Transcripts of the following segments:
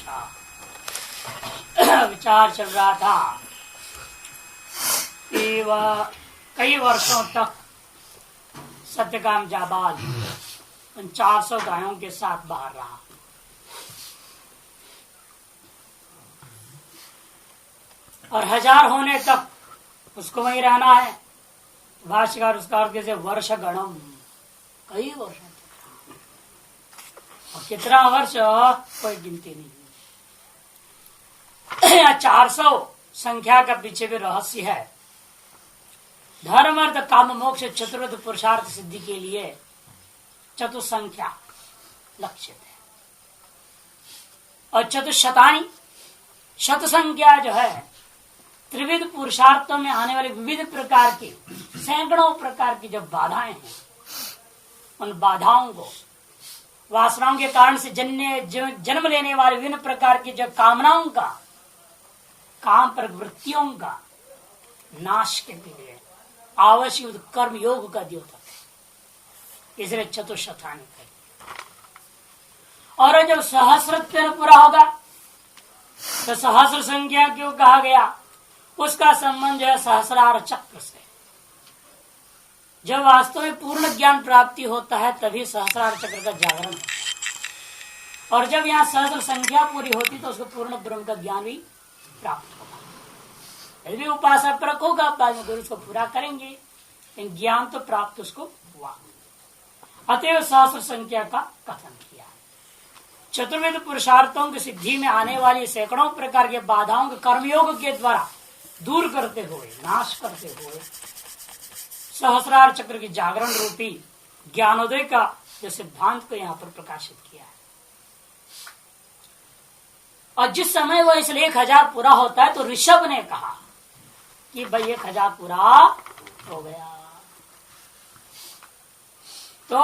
अच्छा विचार चल रहा था कि वह कई वर्षों तक सत्यकाम जाबाज उन 400 गायों के साथ बाहर रहा और 1000 होने तक उसको वहीं रहना है। भाष्यकार उसका अर्थ कैसे वर्ष गणम, कई वर्षों तक, और कितना वर्ष कोई गिनती नहीं। 400 संख्या का पीछे भी रहस्य है। धर्म अर्थ काम मोक्ष चतुर्थ पुरुषार्थ सिद्धि के लिए चतुसंख्या लक्षित है। और चतुशतानी शत संख्या जो है त्रिविध पुरुषार्थों में आने वाले विविध प्रकार की सैकड़ों प्रकार की जो बाधाएं हैं, उन बाधाओं को वासनाओं के कारण से जन्म लेने वाले विभिन्न प्रकार की जो कामनाओं का, काम प्रवृत्तियों का नाश के लिए आवश्यक कर्म योग का द्योतक है। इसलिए चतुशतानी कही। और जब सहस्रत्व पूरा होगा तो सहस्र संख्या क्यों कहा गया? उसका संबंध जो है सहस्रार चक्र से। जब वास्तव में पूर्ण ज्ञान प्राप्ति होता है तभी सहस्रार चक्र का जागरण है। और जब यहाँ सहस्र संख्या पूरी होती तो उसको पूर्ण ब्रह्म का ज्ञान भी प्राप्त होगा। यदि उपासना परक होगा बाद में गुरु उसको पूरा करेंगे, लेकिन ज्ञान तो प्राप्त उसको हुआ। अतएव सहस्र संख्या का कथन किया। चतुर्विध पुरुषार्थों की सिद्धि में आने वाली सैकड़ों प्रकार के बाधाओं के कर्मयोग के द्वारा दूर करते हुए, नाश करते हुए सहस्रार चक्र की जागरण रूपी ज्ञानोदय का जो सिद्धांत को यहाँ पर प्रकाशित किया है। और जिस समय वह इसलिए 1000 पूरा होता है तो ऋषभ ने कहा कि भाई 1000 पूरा हो गया। तो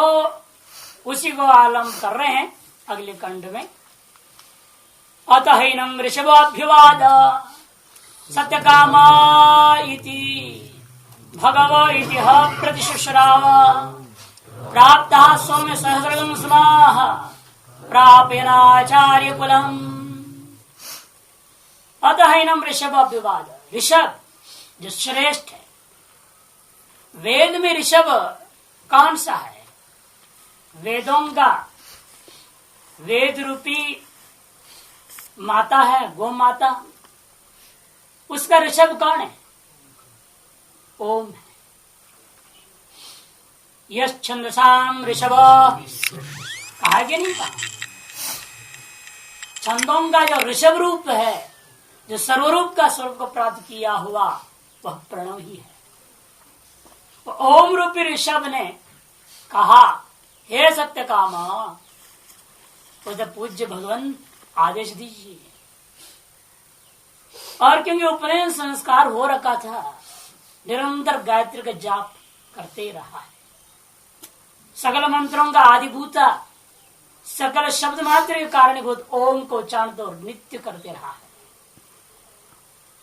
उसी को आलम कर रहे हैं अगले खंड में। अतहीनम ऋषभाभ्युवाद सत्यकामा इति भगव इति प्रतिशुश्राव प्राप्तः सौम्य सहस्रगम समाह प्रापेनाचार्य कुलम। अतहीनम ऋषभाभ्युवाद, ऋषभ जो श्रेष्ठ है। वेद में ऋषभ कौन सा है? वेदों का वेद रूपी माता है, गो माता। उसका ऋषभ कौन है? ओम है। यश छंदसाम ऋषभ कहा कि नहीं कहा? छंदों का जो ऋषभ रूप है, जो सर्वरूप का स्वरूप को प्राप्त किया हुआ, वह प्रणव ही है। तो ओम रूपी ऋषभ ने कहा, हे सत्यकामा, उसे पूज्य भगवान आदेश दीजिए। और क्योंकि उपनयन संस्कार हो रखा था, निरंतर गायत्री का जाप करते रहा है। सकल मंत्रों का आदिभूता, सकल शब्द मात्र के कारणीभूत ओम को उच्चारण और नित्य करते रहा है।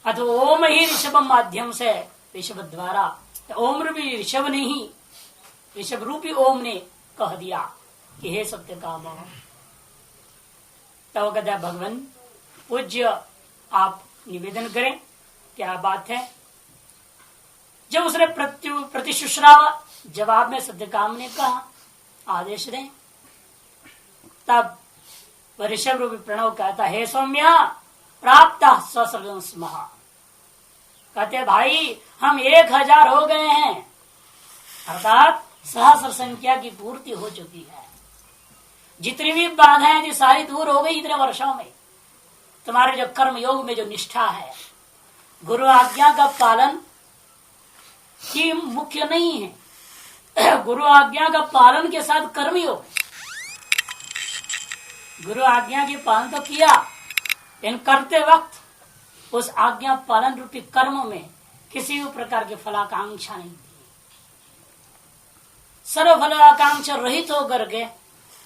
अथवा ओम ही ऋषभ माध्यम से, ऋषभ द्वारा, ओम रूपी ऋषभ ने ही, ऋषभ रूपी ओम ने कह दिया कि हे सत्यकामा। तो कहता भगवान पूज्य आप निवेदन करें, क्या बात है। जब उसने प्रतिशुश्रावा जवाब में सत्यकाम ने कहा आदेश दें, तब वह ऋषभ रूपी प्रणव कहता, हे सौम्या प्राप्त सहस्रगम स्मः। कहते भाई हम 1000 हो गए हैं, अर्थात सहस्र संख्या की पूर्ति हो चुकी है। जितनी भी बाधाएं थी सारी दूर हो गई इतने वर्षों में। तुम्हारे जो कर्म योग में जो निष्ठा है, गुरु आज्ञा का पालन ही मुख्य नहीं है। गुरु आज्ञा का पालन के साथ कर्म योग। गुरु आज्ञा की पालन तो किया, लेकिन करते वक्त उस आज्ञा पालन रूपी कर्म में किसी भी प्रकार की फलाकांक्षा नहीं थी। सर्व फलाकांक्षा रहित होकर के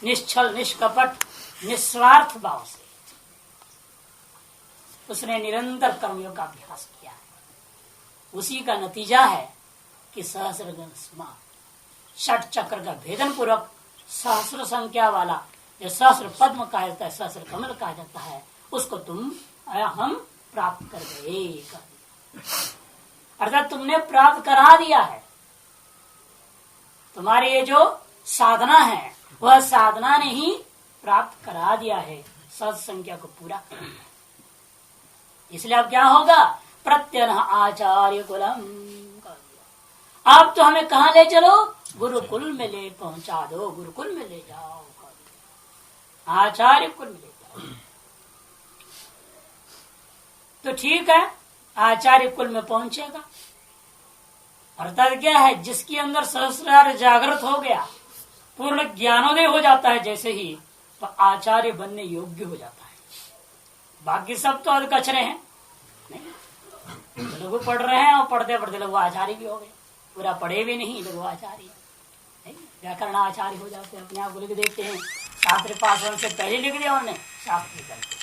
निश्चल निष्कपट निस्वार्थ भाव से उसने निरंतर कर्मयोग का अभ्यास किया है। उसी का नतीजा है कि सहस्रगण स्मा षट चक्र का भेदन पूर्वक सहस्र संख्या वाला जो सहस्र पद्म कहा जाता है, सहस्र कमल कहा जाता है, उसको हम प्राप्त कर गए। अर्थात तुमने प्राप्त करा दिया है। तुम्हारी ये जो साधना है वह साधना ने ही प्राप्त करा दिया है सत्संख्या को पूरा। इसलिए अब क्या होगा, प्रत्यन आचार्य कुलम। आप तो हमें कहाँ ले चलो, गुरुकुल में ले पहुंचा दो, गुरुकुल में ले जाओ, आचार्य कुल में ले जाओ। तो ठीक है, आचार्य कुल में पहुंचेगा। अर्थात क्या है, जिसके अंदर सहस्रार जागृत हो गया, पूर्ण ज्ञानोदय हो जाता है जैसे ही, तो आचार्य बनने योग्य हो जाता है। बाकी सब तो कचरे हैं, नहीं लघु पढ़ रहे हैं और पढ़ते पढ़ते लघु आचार्य भी हो गए, पूरा पढ़े भी नहीं लघु आचार्य, व्याकरण आचार्य हो जाते हैं। अपने आप को लिख देते हैं, शास्त्र पास होने से पहले लिख दिया उन्होंने शास्त्र करके।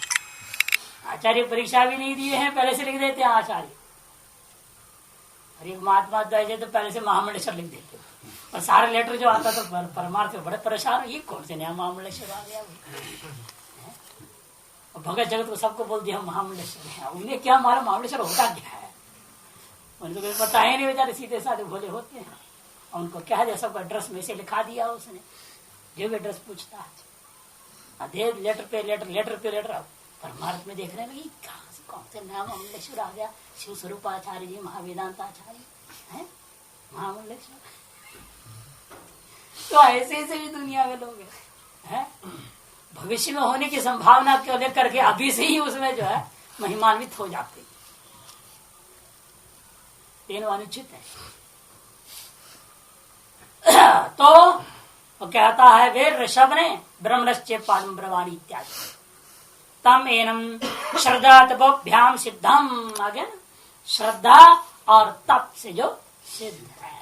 आचार्य परीक्षा भी नहीं दिए हैं, पहले से लिख देते हैं आचार्य। और एक महात्मा जाए तो पहले से महामंडलेश्वर लिख देते, और सारे लेटर जो आता तो परमार्थ में बड़े परेशान, ये कौन से नया महामंडलेश्वर आ गया। भगत जगत को सबको बोल दिया महामंडलेश्वर है, उन्हें क्या हमारा महामंडलेश्वर होता क्या है, उन्हें तो पता ही नहीं, बेचारे सीधे साधे भोले होते हैं। और उनको क्या है, सबका एड्रेस में से लिखा दिया उसने, जो भी एड्रेस पूछता है दे, लेटर पे लेटर, लेटर पे लेटर। परमार्थ में देख रहे हैं कहाँ से कौन से नया महामंडलेश्वर आ गया, शिव स्वरूप आचार्य जी, महावेदांत आचार्य है महामंडलेश्वर। तो ऐसे ऐसे भी दुनिया में लोग हैं, भविष्य में होने की संभावना को लेकर के अभी से ही उसमें जो है महिमान्वित हो जाते, तीनों अनुचित है। तो वो कहता है, वे ऋषभ ने ब्रह्मश्चे पादम ब्रवाणी इत्यादि तम एनम श्रद्धा तपोभ्याम सिद्धम, आगे ना, श्रद्धा और तप से जो सिद्ध है।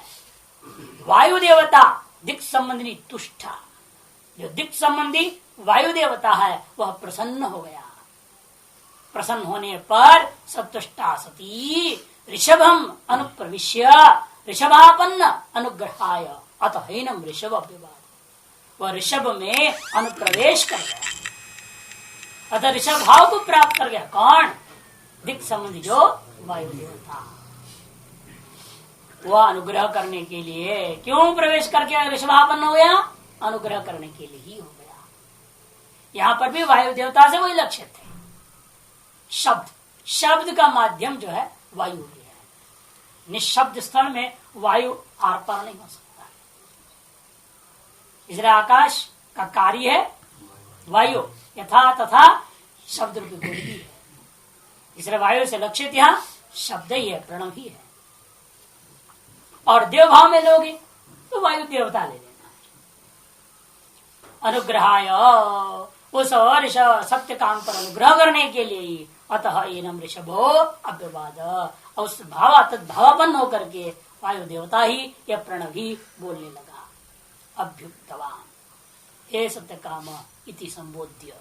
वायु देवता दिक् संबंधी तुष्टा, जो दिक् संबंधी वायु देवता है वह प्रसन्न हो गया। प्रसन्न होने पर सतुष्टा सती ऋषभम अनुप्रविश्य ऋषभापन्न अनुग्रहाय अतहीनम ऋषभ अभ्युवाद, वह ऋषभ में अनुप्रवेश कर गया, अतः ऋषभ भाव को प्राप्त कर गया। कौन? दिक् संबंधी जो वायु देवता, वह अनुग्रह करने के लिए क्यों प्रवेश करके ऋषभापन्न हो गया? अनुग्रह करने के लिए ही हो गया। यहां पर भी वायु देवता से वही लक्षित है। शब्द, शब्द का माध्यम जो है वायु ही है। निशब्द स्थल में वायु आर पार नहीं हो सकता। इसलिए आकाश का कार्य है वायु, यथा तथा शब्द रूपी गुण भी है। इसलिए वायु से लक्षित यहाँ शब्द ही है, प्रणव ही है। और देव भाव में लोगे तो वायु देवता ले लेना है। अनुग्रहाय, उस सत्य काम पर अनुग्रह करने के लिए, अतः एनम ऋषभो अभ्यवाद, उस भाव तद्भावापन्न होकर के वायु देवता ही या प्रणव ही बोलने लगा। अभ्युक्तवान हे सत्य काम इति संबोध्य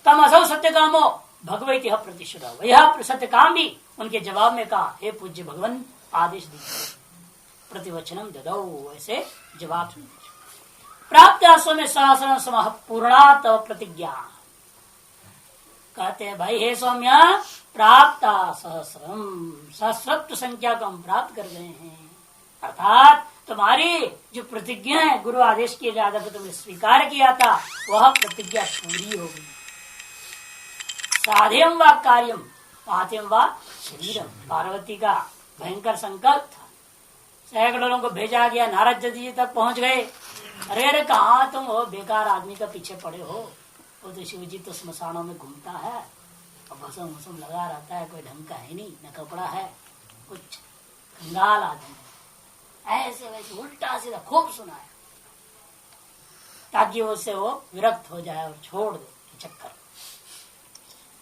तम असौ सत्य कामो भगवती प्रतिशुद्ध, वह सत्य काम भी उनके जवाब में कहा, हे पूज्य भगवान आदेश दीजिए। प्रतिवचनम ददौ, वैसे जवाब प्राप्त में सहस्र समः पूर्णात प्रतिज्ञा। कहते हैं भाई हे सौम्य, प्राप्त सहस्रम, सहस्रत्व संख्या को हम प्राप्त कर गए हैं। अर्थात तुम्हारी जो प्रतिज्ञा है गुरु आदेश के आधार पर तुमने स्वीकार किया था, वह प्रतिज्ञा पूरी हो गई। साध्यम व कार्यम पात्यम व शरीरम, पार्वती का भयंकर संकल्प था। सैकड़ों लोगों को भेजा गया, नारद जी तक पहुंच गए। अरे अरे कहाँ तुम हो, बेकार आदमी का पीछे पड़े हो। वो तो शिव जी तो स्मशानों में घूमता है और भसम भसम लगा रहता है, कोई ढंग का है नहीं, न कपड़ा है, कुछ कंगाल आदमी। ऐसे वैसे उल्टा सीधा खूब सुनाया ताकि उससे वो विरक्त हो जाए और छोड़ दे चक्कर।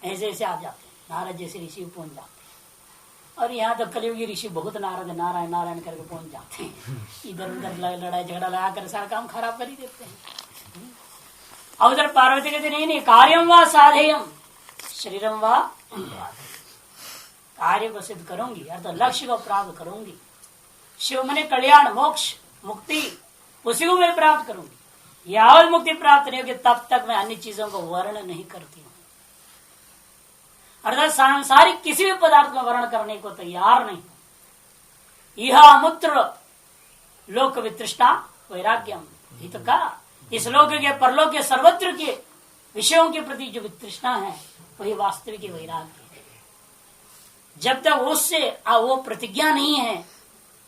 ऐसे ऐसे आ जाते हैं, नारद जैसे ऋषि पहुंच जाते हैं। और यहाँ तो कलियुगी ऋषि बहुत नारद नारायण नारायण करके पहुंच जाते हैं, इधर उधर लड़ाई झगड़ा लगा कर सारा काम खराब कर ही देते हैं। और उधर पार्वती कहते नहीं, कार्यम व साधेयम शरीरम व कार्य को सिद्ध करूंगी, अर्थात लक्ष्य को प्राप्त करूंगी। शिव मने कल्याण, मोक्ष, मुक्ति, उसी को मैं प्राप्त करूंगी। यावत मुक्ति प्राप्त नहीं होगी तब तक मैं अन्य चीजों को वर्ण नहीं करती हूँ। अर्थात सांसारिक किसी भी पदार्थ का वर्णन करने को तैयार नहीं। यह मूत्र लोक वितृष्टा वैराग्यम, ही तो कहा इस लोक के परलोक के सर्वत्र के विषयों के प्रति जो वितृष्णा है वही वास्तविक वैराग्य है। जब तक उससे वो प्रतिज्ञा नहीं है,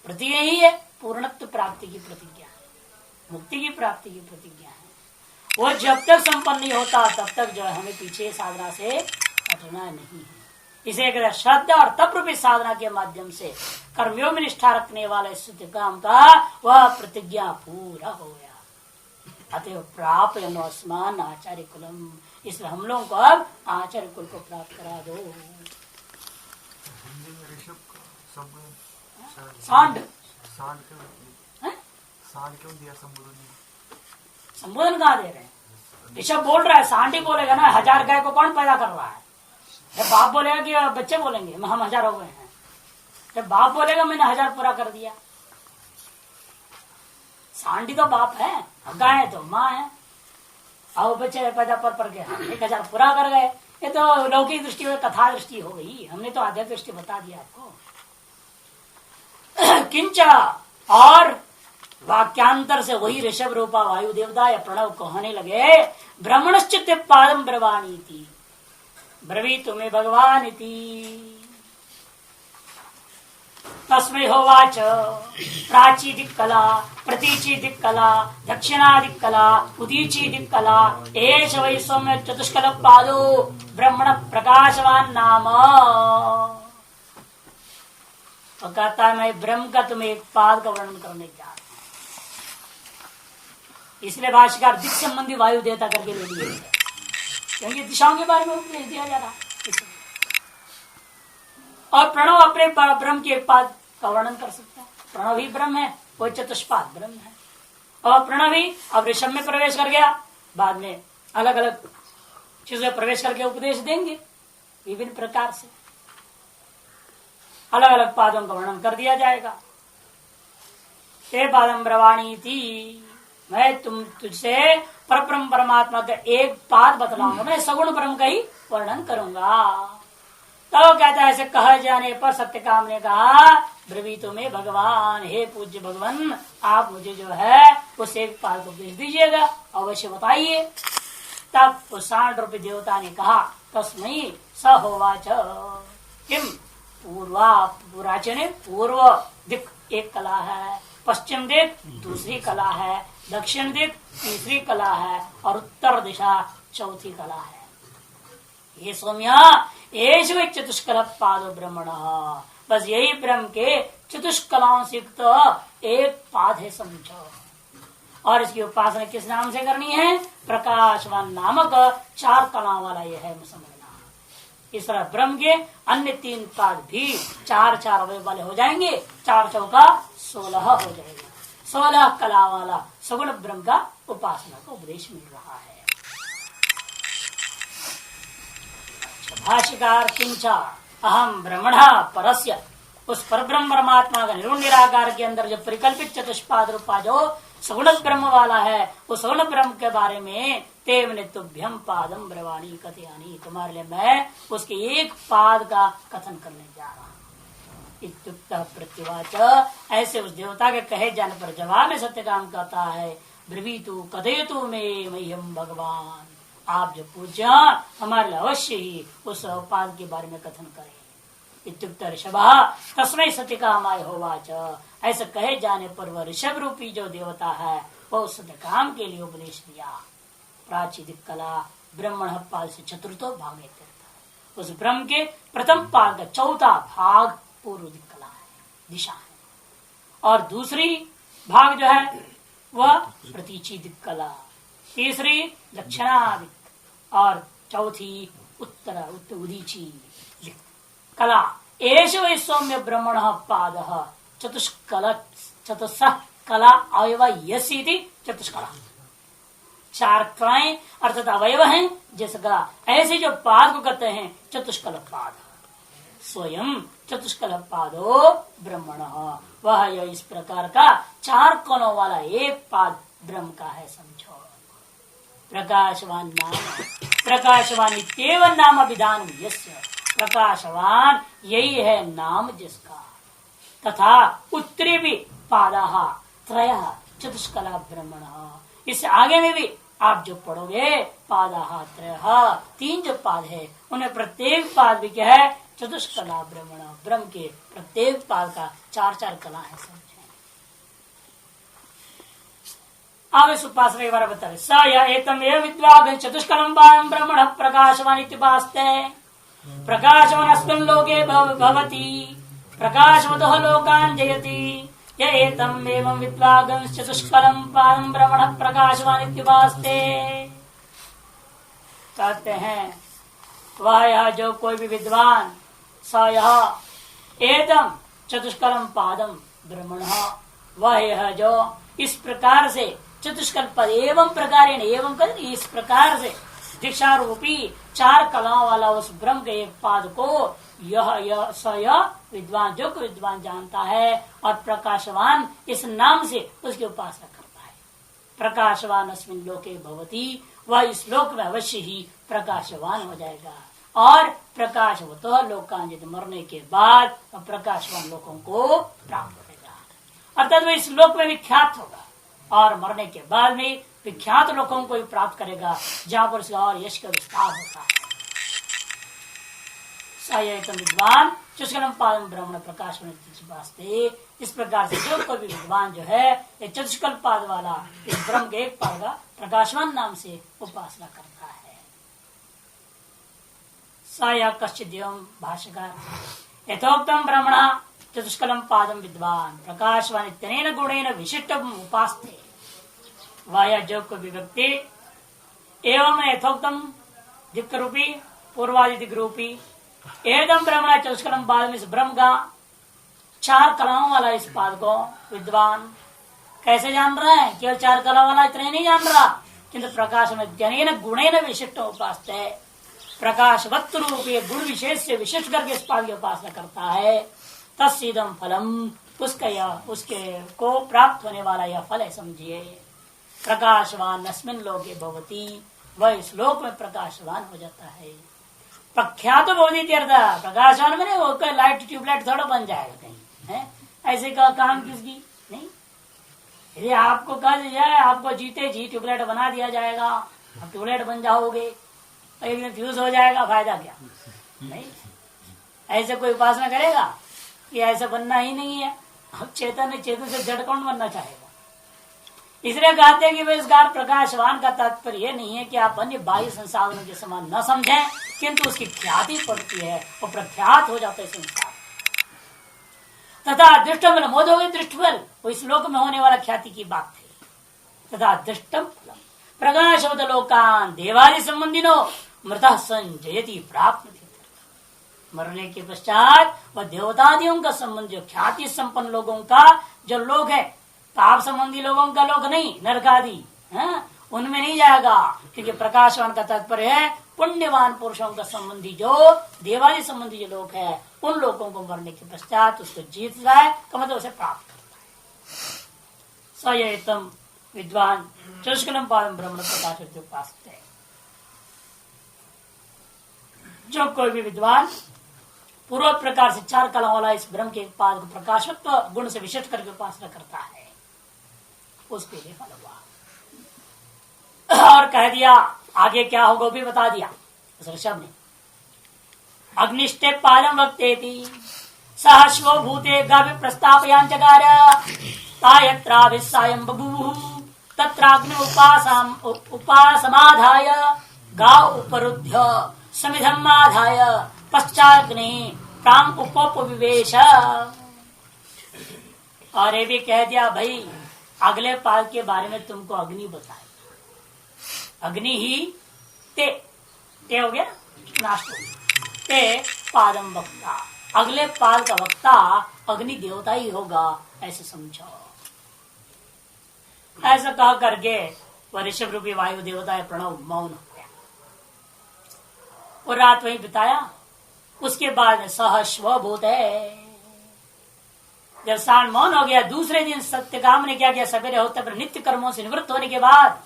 प्रतिज्ञा ही है पूर्णत्व प्राप्ति की प्रतिज्ञा है, मुक्ति की प्राप्ति की प्रतिज्ञा है, वो जब तक संपन्न नहीं होता तब तक जो है हमें पीछे साधना से हटना नहीं है। इसे कहते श्रद्धा और तप रूपी साधना के माध्यम से कर्मयोग में निष्ठा रखने वाले शुद्ध काम का वह प्रतिज्ञा पूरा हो गया। अतः प्राप्त अस्मान आचार्य कुलम, इसलिए हम लोगों को अब आचार्य कुल को प्राप्त करा दो। सांड क्यों दिया संबोधन कहाँ दे रहे हैं? ऋषभ बोल रहा है, सांडी बोलेगा ना 1000 गाय को कौन पैदा कर रहा है? जब बाप बोलेगा कि बच्चे बोलेंगे हम 1000 हो गए हैं, जब बाप बोलेगा मैंने 1000 पूरा कर दिया। सांडी तो बाप है, गाय तो माँ है, और बच्चे पैदा पर गए 1000 पूरा कर गए। ये तो लौकिक दृष्टि में कथा दृष्टि हो गई, हमने तो आध्यात्मिक दृष्टि बता दिया आपको। किंच और वाक्यांतर से वही ऋषभ रूपा वायु देवता या प्रणव कहने लगे, ब्रह्मणश्चित पादम ब्रवाणी थी ब्रवी तुम्हें भगवान इति। तस्मै होवाच प्राचीदिक कला प्रतीचीदिक कला दक्षिणादिक कला उदीचीदिक कला एष वै सौम्य चतुष्कल पादो ब्रह्मण प्रकाशवान नाम। तो कहता है मैं ब्रह्म का तुम्हें एक पाद का वर्णन करने जा रहा हूं, इसलिए भाष्यकार दिक् संबंधी वायु देवता करके ले लिए, क्योंकि दिशाओं के बारे में उपदेश दिया जा रहा है। और प्रणव अपने ब्रह्म के एक पाद का वर्णन कर सकता है, प्रणव ही ब्रह्म है, वो चतुष्पाद ब्रह्म है। और प्रणव ही अब ऋषभ में प्रवेश कर गया, बाद में अलग अलग चीजों में प्रवेश करके उपदेश देंगे विभिन्न प्रकार से, अलग अलग पादों का वर्णन कर दिया जाएगा। ते पादम ब्रवाणी थी, मैं तुझसे परब्रह्म परमात्मा का एक पाद बतलाऊंगा, मैं सगुण ब्रह्म का ही वर्णन करूंगा। तो कहता है ऐसे कह जाने पर सत्यकाम ने कहा, ब्रवीतो में भगवान, हे पूज्य भगवान आप मुझे जो है उस एक पाद को उपदेश दीजिएगा, अवश्य बताइए। तब उस सांड रूपी देवता ने कहा, तस्मै स होवाच किम पूर्वाचने पूर्व दिक एक कला है, पश्चिम दिक दूसरी कला है, दक्षिण दिक तीसरी कला है और उत्तर दिशा चौथी कला है। ये सौम्या एष वे चतुष्कल पादो ब्रह्मण, बस यही ब्रह्म के चतुष्कलाओं से युक्त एक पाद है समझो। और इसकी उपासना किस नाम से करनी है? प्रकाशवान नामक 4 कलाओं वाला यह है समझना। इस तरह ब्रह्म के अन्य 3 पाद भी 4-4 अवयव वाले हो जाएंगे, 4 चौका 16 हो जाएगा। 16 कला वाला सगुण ब्रह्म का उपासना का उपदेश मिल रहा है। भाष्यकार किंचा अहम ब्रह्मण परस्य, उस परब्रह्म परमात्मा का निर्गुण निराकार के अंदर जो परिकल्पित चतुष्पाद रूपा जो सगुण ब्रह्म वाला है, उस सगुण ब्रह्म के बारे में तेवने तुभ्यम पादम ब्रवाणी कथयानी, तुम्हारे लिए मैं उसके एक पाद का कथन करने जा रहा हूँ। इत्युक्त प्रत्युवाच, ऐसे उस देवता के कहे जाने पर जवाब में सत्यकाम कहता है, ब्रवीतु कथयतु में मह्यम भगवान, आप जो पूज्य हमारे लिए अवश्य ही उस पाद के बारे में कथन करें। इत्युक्त ऋषभ तस्मै सत्यकामाय होवाच, ऐसा कहे जाने पर वह ऋषभ रूपी जो देवता है वह उस सत्यकाम के लिए उपदेश दिया। प्राचीदिक कला ब्रह्मण पाद से चतुर्थो भाग में करता, उस ब्रह्म के प्रथम पाद का चौथा भाग पूर्व दिक कला है, दिशा है। और दूसरी भाग जो है वह प्रतीची दिक कला, तीसरी दक्षिणादिक और चौथी उत्तर उदीची दिक कला। एष वै सौम्य ब्रह्मण पाद चतुष्कल कला अवयव यसी चतुष्कला, 4 कलाएं अर्थात अवयव हैं जैसे कला, ऐसे जो पाद को कहते हैं चतुष्कल पाद। स्वयं चतुष्कल पादो ब्रह्मण, वह यह इस प्रकार का 4 कलों वाला एक पाद ब्रह्म का है समझो। प्रकाशवान नाम, प्रकाशवान नाम विधान यस्य, प्रकाशवान यही है नाम जिसका। तथा उत्तरी भी पादा त्रय चतुष्कला ब्रह्मण। इससे आगे में भी आप जो पढ़ोगे पादा त्रय 3 जो पाद है उन्हें प्रत्येक पाद भी क्या है चतुष्कला ब्रह्मण। ब्रह्म के प्रत्येक पाद का 4 कला है समझे। अब इस उपासना के बारे में बता रहे स या एतम एव विद्वाग चतुष्कलम पादम ब्रह्मण प्रकाशवान इत्युपास्ते। प्रकाशवान अस्मिन् लोके भवति प्रकाशवतः लोकान् जयति। य एतम एवं विद्वागं चतुष्कलम पादम ब्रह्मण प्रकाशवान इत्युपास्ते। कहते हैं वह यह जो कोई भी विद्वान स यह एतम चतुष्कलम पादम ब्रह्मण वह यह जो इस प्रकार से चतुष्कल पद एवं प्रकार एवं कर इस प्रकार से दीक्षा रूपी 4 कलाओं वाला उस ब्रह्म के एक पाद को यह स विद्वान जो कोई विद्वान जानता है और प्रकाशवान इस नाम से उसकी उपासना करता है। प्रकाशवान अस्मिन् लोके भवति वह इस लोक में अवश्य ही प्रकाशवान हो जाएगा और प्रकाशवतः लोकान यदि मरने के बाद प्रकाशवान लोगों को प्राप्त होगा अर्थात वह इस लोक में विख्यात होगा और मरने के बाद में विख्यात लोगों को भी प्राप्त करेगा जहाँ पर उसका और यश का विस्तार होता है। विद्वान चतुष्कलम पादम ब्रह्मण प्रकाश वास्ते। इस प्रकार से जो कोई भी विद्वान जो है ये चतुष्कल पाद वाला इस ब्रह्म के एक पाद का प्रकाशवान नाम से उपासना करता है। स कश्चित् एवं भाष्यकार यथोक्तम ब्रह्मण चतुष्कलम पादम विद्वान प्रकाशवान इत्यनेन गुणेन विशिष्टम उपास्ते। वह जो कोई व्यक्ति एवं यथोक्तम दिक्क रूपी पूर्वादि दिक्क रूपी एकदम ब्रह्मण चतुष्कलम पाद में इस ब्रह्म का 4 कलाओं वाला इस पाद को विद्वान कैसे जान रहा है। केवल 4 कला वाला इतने नहीं जान रहा किंतु प्रकाश में ज्ञान गुणेन विशिष्ट उपासते है। प्रकाशवत्त रूपी गुण विशेष से विशिष्ट करके इस पाद की उपासना करता है। तत्सीदम फलम उसके को प्राप्त होने वाला यह फल है समझिए। प्रकाशवान अस्मिन् लोके भवति वह इस लोक में प्रकाशवान हो जाता है। प्रख्यात भवति तीर्थ प्रकाशवान में वो कोई लाइट ट्यूबलाइट थोड़ा बन जाएगा कहीं है ऐसे का काम किसकी नहीं। यदि आपको कहा जाए आपको जीते जी ट्यूबलाइट बना दिया जाएगा आप ट्यूबलाइट बन जाओगे एक दिन फ्यूज हो जाएगा फायदा क्या नहीं। ऐसे कोई उपासना करेगा कि ऐसा बनना ही नहीं है। चेतन से जड़ कौन बनना चाहेगा। इसलिए कहते हैं कि इस प्रकाशवान का तात्पर्य यह नहीं है कि आप अन्य बाह्य संसाधनों के समान न समझें किंतु उसकी ख्याति पड़ती है वो प्रख्यात हो जाता है संसार। तथा दृष्टम मोद हो गए दृष्टफल वो इस लोक में होने वाला ख्याति की बात है। तथा दृष्टम फलम प्रकाशवत लोकान देवादि संबंधिनो मृत संजयति प्राप्त। मरने के पश्चात वह देवतादियों का संबंध जो ख्याति संपन्न लोगों का जो लोग है पाप संबंधी लोगों का लोग नहीं नरकादि उनमें नहीं जाएगा क्योंकि प्रकाशवान का तात्पर्य है पुण्यवान पुरुषों का संबंधी जो देवादि संबंधी जो लोग है उन लोगों को मरने के पश्चात उसको जीत रहा है का मतलब उसे प्राप्त करता है। सयतम विद्वान चतुष्कलम पादम ब्रह्मण प्रकाश उपासते। जो कोई भी विद्वान पूर्व प्रकार से 4 कला वाला इस ब्रह्म के पाद को प्रकाशत्व गुण से विशिष्ट करके उपासना करता है उसके लिए फल हुआ। और कह दिया आगे क्या होगा भी बता दिया उस ऋषभ ने। अग्निष्टे पादम वक्तेति सहस्व भूते गाभि प्रस्तापयांचकार तायत्राभिस्सायं बभूवुः तत्राग्नि उपासमाधाय गाव उपरुध्य समिधम आधाय पश्चाग्नि प्रांग उपविवेश। और ये भी कह दिया भाई अगले पाद के बारे में तुमको अग्नि बताए। अग्नि ही ते हो गया नाश्तो ते पादम वक्ता अगले पाद का वक्ता अग्नि देवता ही होगा ऐसे समझो। ऐसा कह करके वह ऋषभ रूपी वायु देवता है प्रणव मौन हो गया और रात वही बिताया। उसके बाद में सहस्वभूत है जब सांड मौन हो गया दूसरे दिन सत्यकाम ने क्या किया सवेरे होते पर नित्य कर्मों से निवृत्त होने के बाद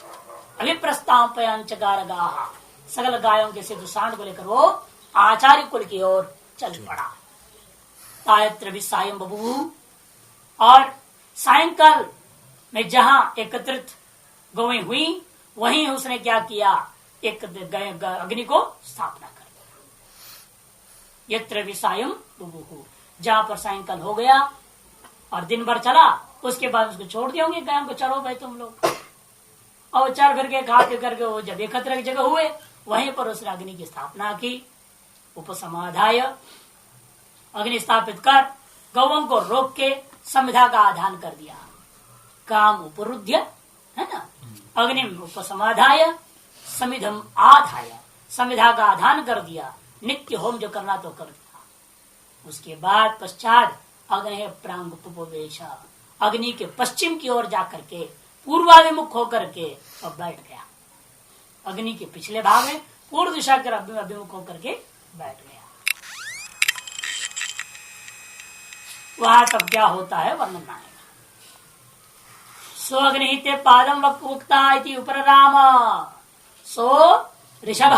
अभिप्रस्तापयांचकार गाह सकल गायों के सिद्ध सांड को लेकर वो आचार्य कुल की ओर चल पड़ा। तायत्र भी सायं बबू, और सायंकाल में जहां एकत्रित गौएं हुई वहीं उसने क्या किया, एक अग्नि को स्थापना कर दिया। यत्र भी सायं बबू, जहां पर सायंकाल हो गया और दिन भर चला, उसके बाद उसको छोड़ दिए होंगे गायों को, चलो भाई तुम लोग। और चल फिर के खा पी करके वो जब एकत्र की जगह हुए वहीं पर उसने अग्नि की स्थापना की। उपसमाधाय, अग्नि स्थापित कर गौओं को रोक के संविधा का आधान कर दिया। काम उपरुद्ध है ना, अग्नि उपसमाधाय समिधम आधाय, संविधा का आधान कर दिया। नित्य होम जो करना तो कर दिया। उसके बाद पश्चात अग्नि प्रांगुपवेश, अग्नि के पश्चिम की ओर जाकर के पूर्वाभिमुख होकर के और बैठ गया। अग्नि के पिछले भाग में पूर्व दिशा के अभिमुख होकर के बैठ गया। वहां तब क्या होता है वर्णन आएगा। सो अग्निहिते पादम वक्ता इति उपराम, सो ऋषभ,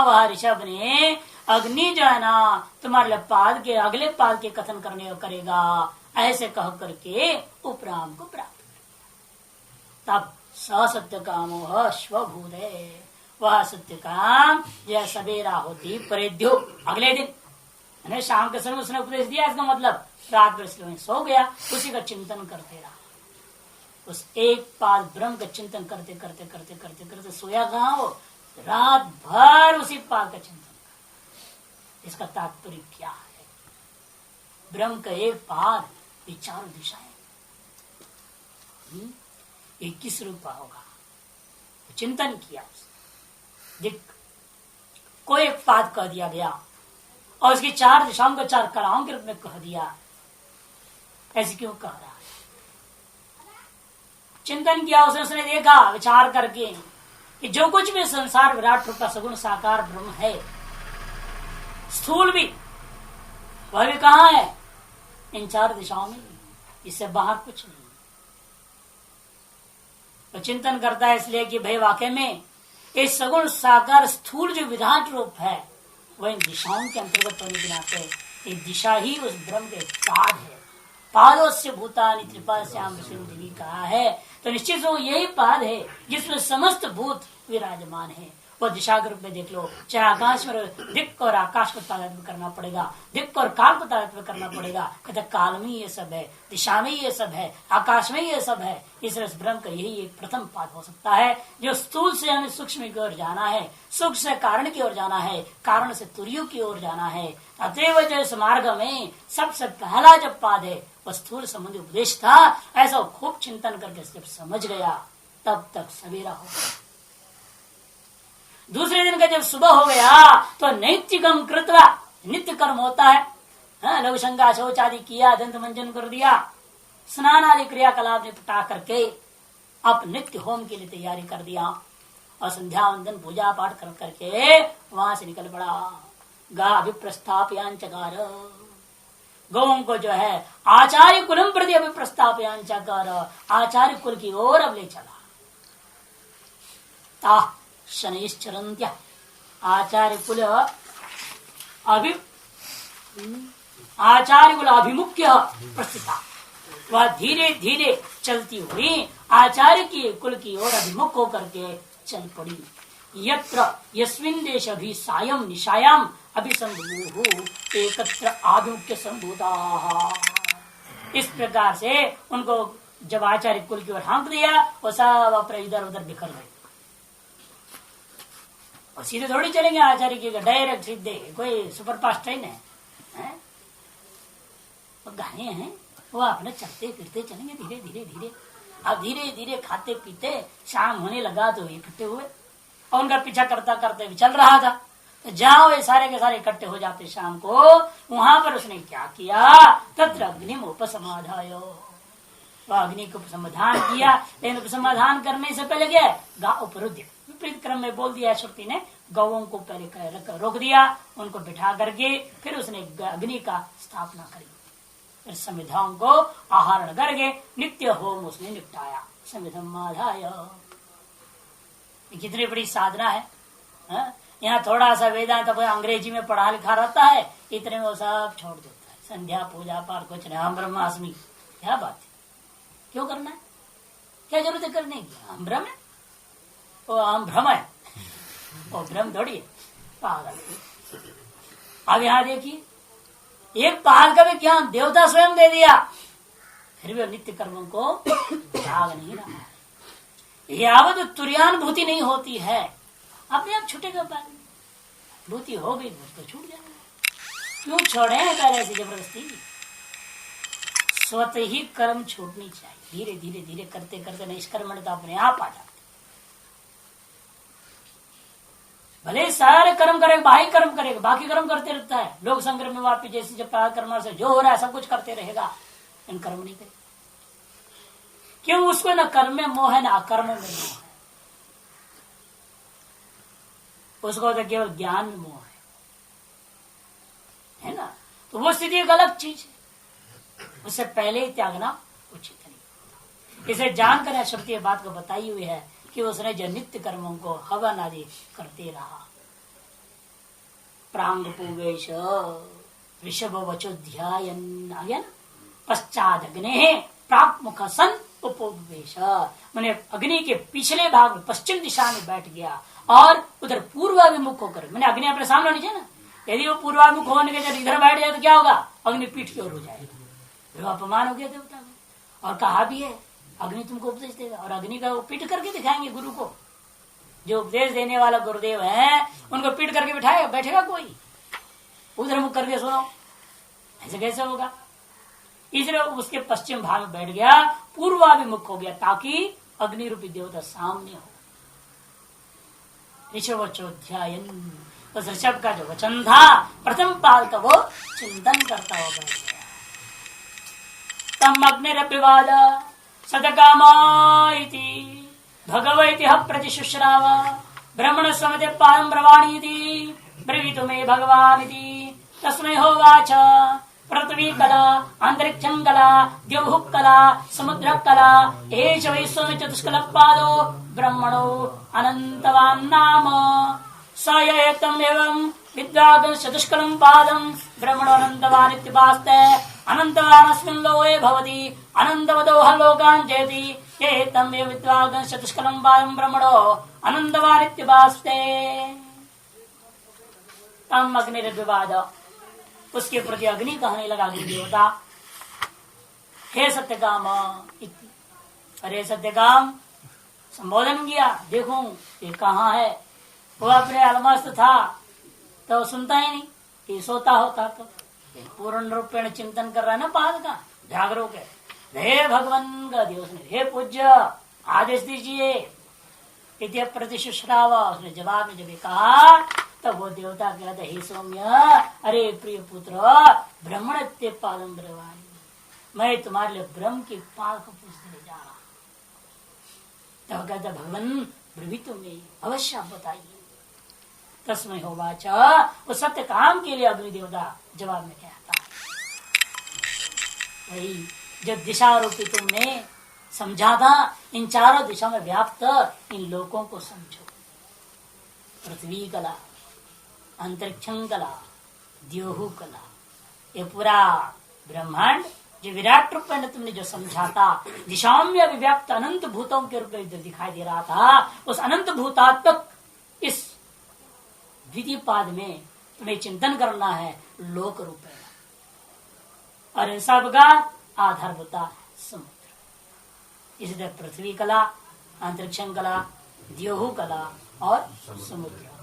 वह ऋषभ ने अग्नि जो है ना तुम्हारे पाद के अगले पाद के कथन करने करेगा, ऐसे कह करके उपराम को प्राप्त कर। तब सत्य कामो स्वभूत, वह सत्य काम यह सवेरा होती परिध्यो, अगले दिन शाम के समय उसने उपदेश दिया। इसका मतलब रात भर सो गया, उसी का चिंतन करते रहा। उस एक पाद ब्रह्म का चिंतन करते करते करते करते करते सोया कहाँ हो, रात भर उसी पाद का चिंतन। इसका तात्पर्य क्या है, ब्रह्म का एक पाद ये चारों दिशाएं, ये किस रूप का होगा, चिंतन किया। देख कोई एक पाद कह दिया गया और उसकी चार दिशाओं को चार कलाओं के रूप में कह दिया, ऐसे क्यों कह रहा है? चिंतन किया उसने देखा विचार करके कि जो कुछ भी संसार विराट रूप का सगुण साकार ब्रह्म है, स्थूल भी, वह भी कहाँ है, इन चार दिशाओं में, इससे बाहर कुछ नहीं। तो चिंतन करता है इसलिए कि भाई वाकई में इस सगुण साकार स्थूल जो विराट रूप है वह इन दिशाओं के अंतर्गत होने के नाते एक दिशा ही उस ब्रह्म के पाद है। पादों से भूतानि त्रिपाश्याम देवी कहा है, तो निश्चित वो यही पाद है जिसमें समस्त भूत विराजमान है। वो दिशा के रूप में देख लो, चाहे आकाश में दिक्क और आकाश को तादात्म्य करना पड़ेगा, दिक्क और काल को तादात्म्य करना पड़ेगा। कहते काल में ये सब है, दिशा में ये सब है, आकाश में ये सब है। इसलिए ब्रह्म का यही एक प्रथम पाद हो सकता है जो स्थूल से हमें सूक्ष्म की ओर जाना है, सूक्ष्म से कारण की ओर जाना है, कारण से तुर्य की ओर जाना है। अतएव जो इस मार्ग में सबसे पहला जब पाद है वह स्थूल संबंधी उपदेश था। ऐसा खूब चिंतन करके जब समझ गया तब तक सवेरा हो गया। दूसरे दिन का जब सुबह हो गया तो नैतिकम कृत्वा, नित्य कर्म होता है, लघु शंका शौच आदि किया, दंत मंजन कर दिया, स्नान आदि क्रियाकलाप निपटा करके अब नित्य होम के लिए तैयारी कर दिया और संध्या वंदन पूजा पाठ कर करके वहां से निकल पड़ा। गा अभिप्रस्थापयांचकार, गौं को जो है आचार्य कुलम प्रति अभिप्रस्थापयांचकार, आचार्य कुल की ओर अब ले चला। शनैश्चरन्त्य, आचार्य कुल अभिमुख्य प्रस्थिता, वह धीरे धीरे चलती हुई आचार्य की कुल की ओर अभिमुख होकर के चल पड़ी। यत्र यस्मिन् देश अभी सायं निशायाम अभिसंभूः एकत्र आभिमुख्य संभूता। इस प्रकार से उनको जब आचार्य कुल की ओर हाँक दिया वो सब अपने इधर उधर बिखर गए। और सीधे थोड़ी चलेंगे आचार्य की, डायरेक्ट सीधे, कोई सुपरफास्ट ट्रेन है? वो गाने हैं, वो अपने चलते फिरते चलेंगे धीरे धीरे धीरे। अब धीरे धीरे खाते पीते शाम होने लगा तो इकट्ठे हुए और उनका पीछा करता करते भी चल रहा था। तो जहाँ वे सारे के सारे इकट्ठे हो जाते शाम को, वहां पर उसने क्या किया, तत्र अग्निम उपसमाधाय, वह अग्नि को समाधान किया। लेकिन उपसमाधान करने से पहले क्या गा उपरुद्ध, विपरीत क्रम में बोल दिया श्रुति ने, गौओं को पहले रोक दिया, उनको बिठा करके फिर उसने अग्नि का स्थापना करी, फिर संविधाओं को आहरण करके नित्य होम उसने निपटाया। संविधम आधाय, कितनी बड़ी साधना है, यहाँ थोड़ा सा वेदांत कोई अंग्रेजी में पढ़ा लिखा रहता है, इतने में वो सब छोड़ देता है। संध्या पूजा पाठ कुछ नहीं, हम ब्रह्मास्मि, क्या बात है, क्यों करना है, क्या जरूरत है करने की, हम ब्रह्म है, वो हम भ्रम है, वो भ्रम थोड़ी है, पागल। अब यहाँ देखिए, एक पागल का भी ज्ञान देवता स्वयं दे दिया, फिर भी नित्य कर्मों को त्याग नहीं रहा है। यावत तुर्यानुभूति नहीं होती है, अपने आप छूटेगा पानी, भूति हो गई तो छूट जाएगा। क्यों छोड़े पहले से जबरदस्ती, स्वतः ही कर्म छूटनी चाहिए, धीरे धीरे धीरे करते करते निष्कर्मणता अपने आप आ जाती। भले सारे कर्म करेगा, बाह्य कर्म करेगा, बाकी कर्म करते रहता है, लोग संग्रह में वापिस जैसे जब कर्म से जो हो रहा है सब कुछ करते रहेगा, इन कर्म नहीं करेगा। क्यों, उसको न कर्म में मोह है न अकर्म में मोह है, उसको तो केवल ज्ञान में मोह है ना। तो वो स्थिति एक अलग चीज है, उससे पहले ही त्यागना उचित नहीं। इसे जानकर श्रुति बात को बताई हुई है कि उसने जो नित्य कर्मों को हवन आदि करते रहा। प्रांग पूवेश ऋषभ वचोध्यायन आ गया ना, पश्चात अग्नि प्राक मुख सन उपोवेश, मैंने अग्नि के पिछले भाग में पश्चिम दिशा में बैठ गया और उधर पूर्वाभिमुख होकर, मैंने अग्नि अपने सामने होनी चाहिए ना, यदि वो पूर्वाभिमुख होने के जब इधर बैठ जाए तो क्या होगा, अग्नि पीठ की ओर हो जाएगा, वो अपमान हो गया देवता का। और कहा भी है अग्नि तुमको उपदेश देगा, और अग्नि का वो पीठ करके दिखाएंगे गुरु को, जो उपदेश देने वाला गुरुदेव है उनको पीठ करके बिठाएगा, बैठेगा कोई उधर मुख करके सुनो, ऐसे कैसे होगा। इसलिए उसके पश्चिम भाग में बैठ गया, पूर्वाभिमुख हो गया, ताकि अग्नि रूपी देवता सामने हो। ऋषभोध्यायन, उस ऋषभ का जो वचन था प्रथम पाल का, वो चिंतन करता हुआ बैठ गया। तम अग्निरभिवाद सदकामा इति भगवैति प्रतिशुश्राव ब्रह्मण समते पादं ब्रवाणीति ब्रवीतु मे भगवान इति तस्मै होवाच पृथ्वी कला अंतरिक्षं कला द्यौः कला समुद्र कला एष वै स्वयं चतुष्कल पादो ब्रह्मणो अनन्तवान् नाम स एतम् एवं विद्वागं चतुष्कलं पादं ब्रह्मणो अनन्तवान् इत्युपास्ते अनन्तवान् अस्मिन् लोके भवति अनन्तवदोह लोकान् जयति एतम् एवं विद्वागं चतुष्कलं पादं ब्रह्मणो अनन्तवान् इत्युपास्ते। तम अग्निर्विवाद, उसके प्रति अग्नि कहने लगा देवता, हे सत्यकाम, अरे सत्यकाम, संबोधन किया, देखो ये कहाँ है। वो अपने अलमस्त था तो सुनता ही नहीं, ये सोता होता तो पूर्ण रूपेण चिंतन कर रहा है ना पाद का, जागरूक है। हे भगवान का दिवस ने, हे पूज्य आदेश दीजिए, इति प्रतिशुश्राव, उसने जवाब में जब कहा तब वो देवता कहता, हे सौम्य, अरे प्रिय पुत्र, ब्रह्मण्य पादम ब्रवाणी, मैं तुम्हारे लिए ब्रह्म के पाद को पूछने जा रहा। तब कहता, भगवान ब्रवीतु में, अवश्य आप बताइए। तस्मै होवाच, वो सत्य काम के लिए अग्नि देवता जवाब में कहता है, वही जो दिशा रूपी तुमने समझा था, इन चारों दिशा में व्याप्त इन लोकों को समझो। पृथ्वी कला, अंतरिक्षं कला, द्योहु कला, ये पूरा ब्रह्मांड जो विराट रूप में तुमने जो समझा था, दिशाओं में अभिव्याप्त अनंत भूतों के रूप में जो दिखाई दे रहा था, उस अनंत भूतात्मक इस द्वितीय पाद में तुम्हें चिंतन करना है लोक रूप में, और इन सब का आधारभूता समुद्र। इसलिए पृथ्वी कला, अंतरिक्षं कला, द्योहु कला और समुद्र कला।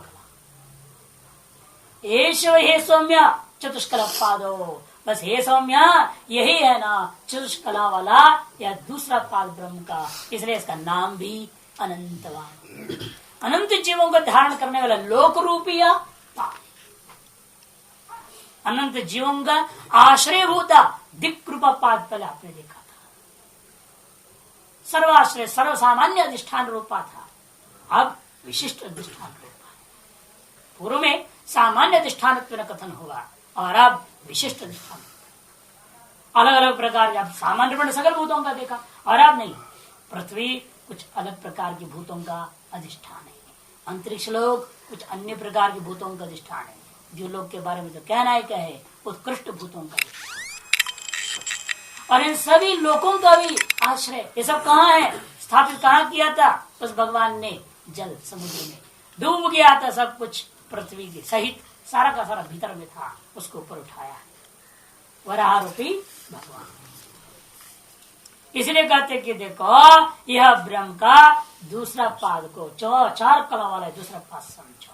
एष हे सौम्य चतुष्कल पादो, बस हे सौम्य यही है ना चतुष्कला वाला या दूसरा पाद ब्रह्म का, इसलिए इसका नाम भी अनंतवान, अनंत जीवों को धारण करने वाला लोक रूपिया पाद, अनंत जीवों का आश्रय होता दिक् रूपा पाद पहले आपने देखा था, सर्वाश्रय सर्वसामान्य अधिष्ठान रूपा था, अब विशिष्ट अधिष्ठान रूपा है। पूर्व में सामान्य अधिष्ठान कथन हुआ और अब विशिष्ट अधिष्ठान, अलग अलग प्रकार के, सामान्य रूप में सकल भूतों का देखा और अब नहीं, पृथ्वी कुछ अलग प्रकार के भूतों का अधिष्ठान है, अंतरिक्ष लोक कुछ अन्य प्रकार के भूतों का अधिष्ठान है। जो लोग के बारे में तो कहना है क्या है, उत्कृष्ट भूतों का। और इन सभी लोकों का भी आश्रय ये सब कहाँ है, स्थापित कहाँ किया था, उस भगवान ने जल समुद्र में डूब गया था, सब कुछ पृथ्वी के सहित सारा का सारा भीतर में था, उसको ऊपर उठाया वरारूपी भगवान। इसलिए कहते कि देखो यह ब्रह्म का दूसरा पाद को चार कला वाला दूसरा पाद समझो।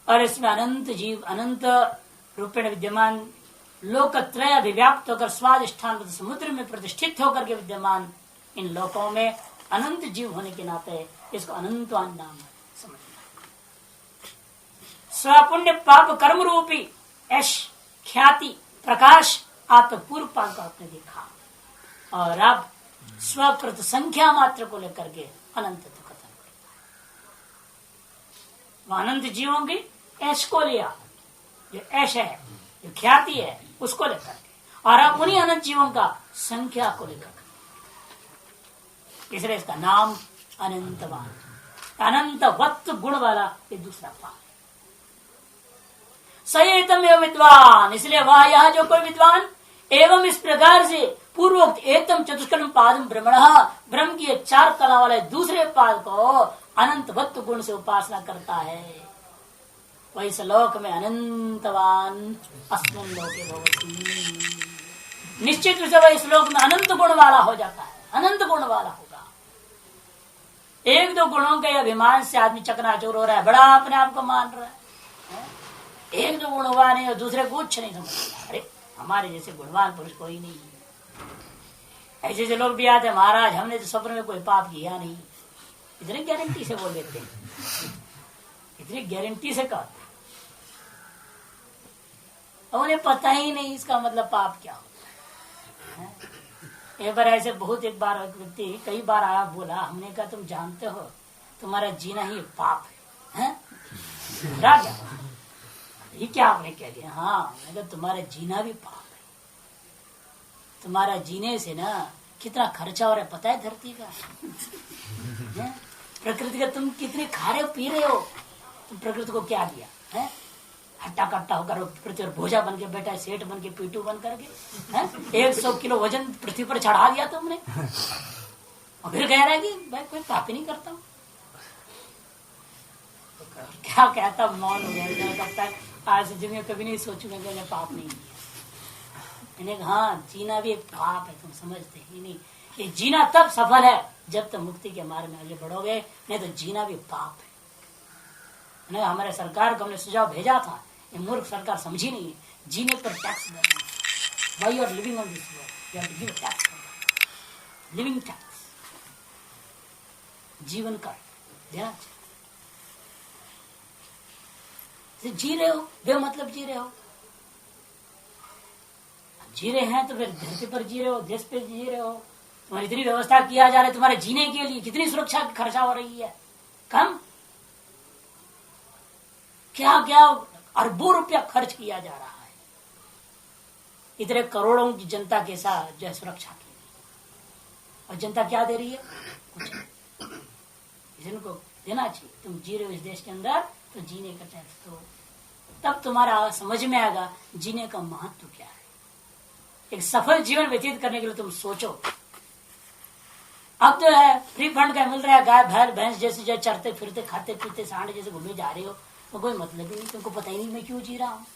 और इसमें अनंत जीव अनंत रूपेण विद्यमान लोकत्रय अभिव्याप्त होकर स्वादिष्ठान समुद्र में प्रतिष्ठित होकर के विद्यमान इन लोकों में अनंत जीव होने के नाते इसको अनंतवान नाम समझना। स्वपुण्य पाप कर्म रूपी यश ख्याति प्रकाश आप पूर्व पाल का आपने देखा, और अब स्वकृत संख्या मात्र को लेकर के अनंत कथन करता है। अनंत जीवों की ऐश को लिया, जो ऐश है जो ख्याति है उसको लेकर के, और अब उन्हीं अनंत जीवों का संख्या को लेकर, इसलिए इसका नाम अनंतवान, अनंतवत्व गुण वाला ये दूसरा पाद। सएतम एवं विद्वान, इसलिए वह यह जो कोई विद्वान एवं इस प्रकार से पूर्वोक्त एतम चतुष्कर्म पादम ब्रह्मण, ब्रह्म की चार कला वाले दूसरे पाद को अनंतवत्व गुण से उपासना करता है, वह इस लोक में अनंतवान अस्मिन् लोके भवति। निश्चित रूप से वह इस लोक में अनंत गुण वाला हो जाता है, अनंत गुण वाला होगा। एक दो गुणों के अभिमान से आदमी चकनाचूर हो रहा है, बड़ा अपने आप को मान रहा है। एक दो गुण हुआ नहीं और दूसरे कुछ नहीं समझता, अरे हमारे जैसे गुणवान पुरुष कोई नहीं। ऐसे ऐसे लोग भी आते हैं, महाराज हमने तो स्वप्न में कोई पाप किया नहीं, इतनी गारंटी से बोल देते हैं, इतनी गारंटी से कहते हैं, उन्हें पता ही नहीं इसका मतलब पाप क्या होता है। एक बार ऐसे बहुत एक बार व्यक्ति कई बार आया, बोला, हमने कहा तुम जानते हो तुम्हारा जीना ही पाप है? क्या ये क्या आपने कह दिया? हाँ, मैं तुम्हारा जीना भी पाप है। तुम्हारा जीने से ना कितना खर्चा हो रहा है पता है धरती का? प्रकृति का तुम कितने खा रहे हो पी रहे हो, तुम प्रकृति को क्या दिया है? हट्टा कट्टा होकर पृथ्वी पर भोजा बन के बैठा है, सेठ बन के पीटू बन करके 100 किलो वजन पृथ्वी पर चढ़ा दिया तुमने, और फिर कह रहा है कि भाई कोई पाप ही नहीं करता हूँ। क्या कहता, मौन हो गया, करता है आज से जिन्हें कभी नहीं सोचूंगा कि मैंने पाप नहीं किया। मैंने कहा हाँ, जीना भी एक पाप है, तुम समझते ही नहीं। ये जीना तब सफल है जब तुम मुक्ति के मार्ग में आगे बढ़ोगे, नहीं तो जीना भी पाप है। हमारे सरकार को हमने सुझाव भेजा था, ये मूर्ख सरकार समझी नहीं है, जीने पर टैक्स देना। Why you are living on this world, you have to give tax, living tax, जीवन कर देना चाहिए। जी रहे हो बेमतलब जी रहे हो, जी रहे हैं तो फिर धरती पर जी रहे हो, देश पे जी रहे हो, तुम्हारी इतनी व्यवस्था किया जा रहा है तुम्हारे जीने के लिए, कितनी सुरक्षा खर्चा हो रही है, कम क्या क्या अरबों रुपया खर्च किया जा रहा है इतने करोड़ों की जनता के साथ जो है सुरक्षा के लिए, और जनता क्या दे रही है? कुछ जिनको देना चाहिए। तुम जी रहे हो इस देश के अंदर तो जीने का टैक्स दो, तब तुम्हारा समझ में आएगा जीने का महत्व क्या है। एक सफल जीवन व्यतीत करने के लिए तुम सोचो। अब जो है फ्री फंड का मिल रहा है, गाय भैंस भैंस जैसे जो चरते फिरते खाते पीते सांड जैसे घूमे जा रहे हो, तो कोई मतलब ही नहीं, तुमको पता ही नहीं मैं क्यों जी रहा हूँ,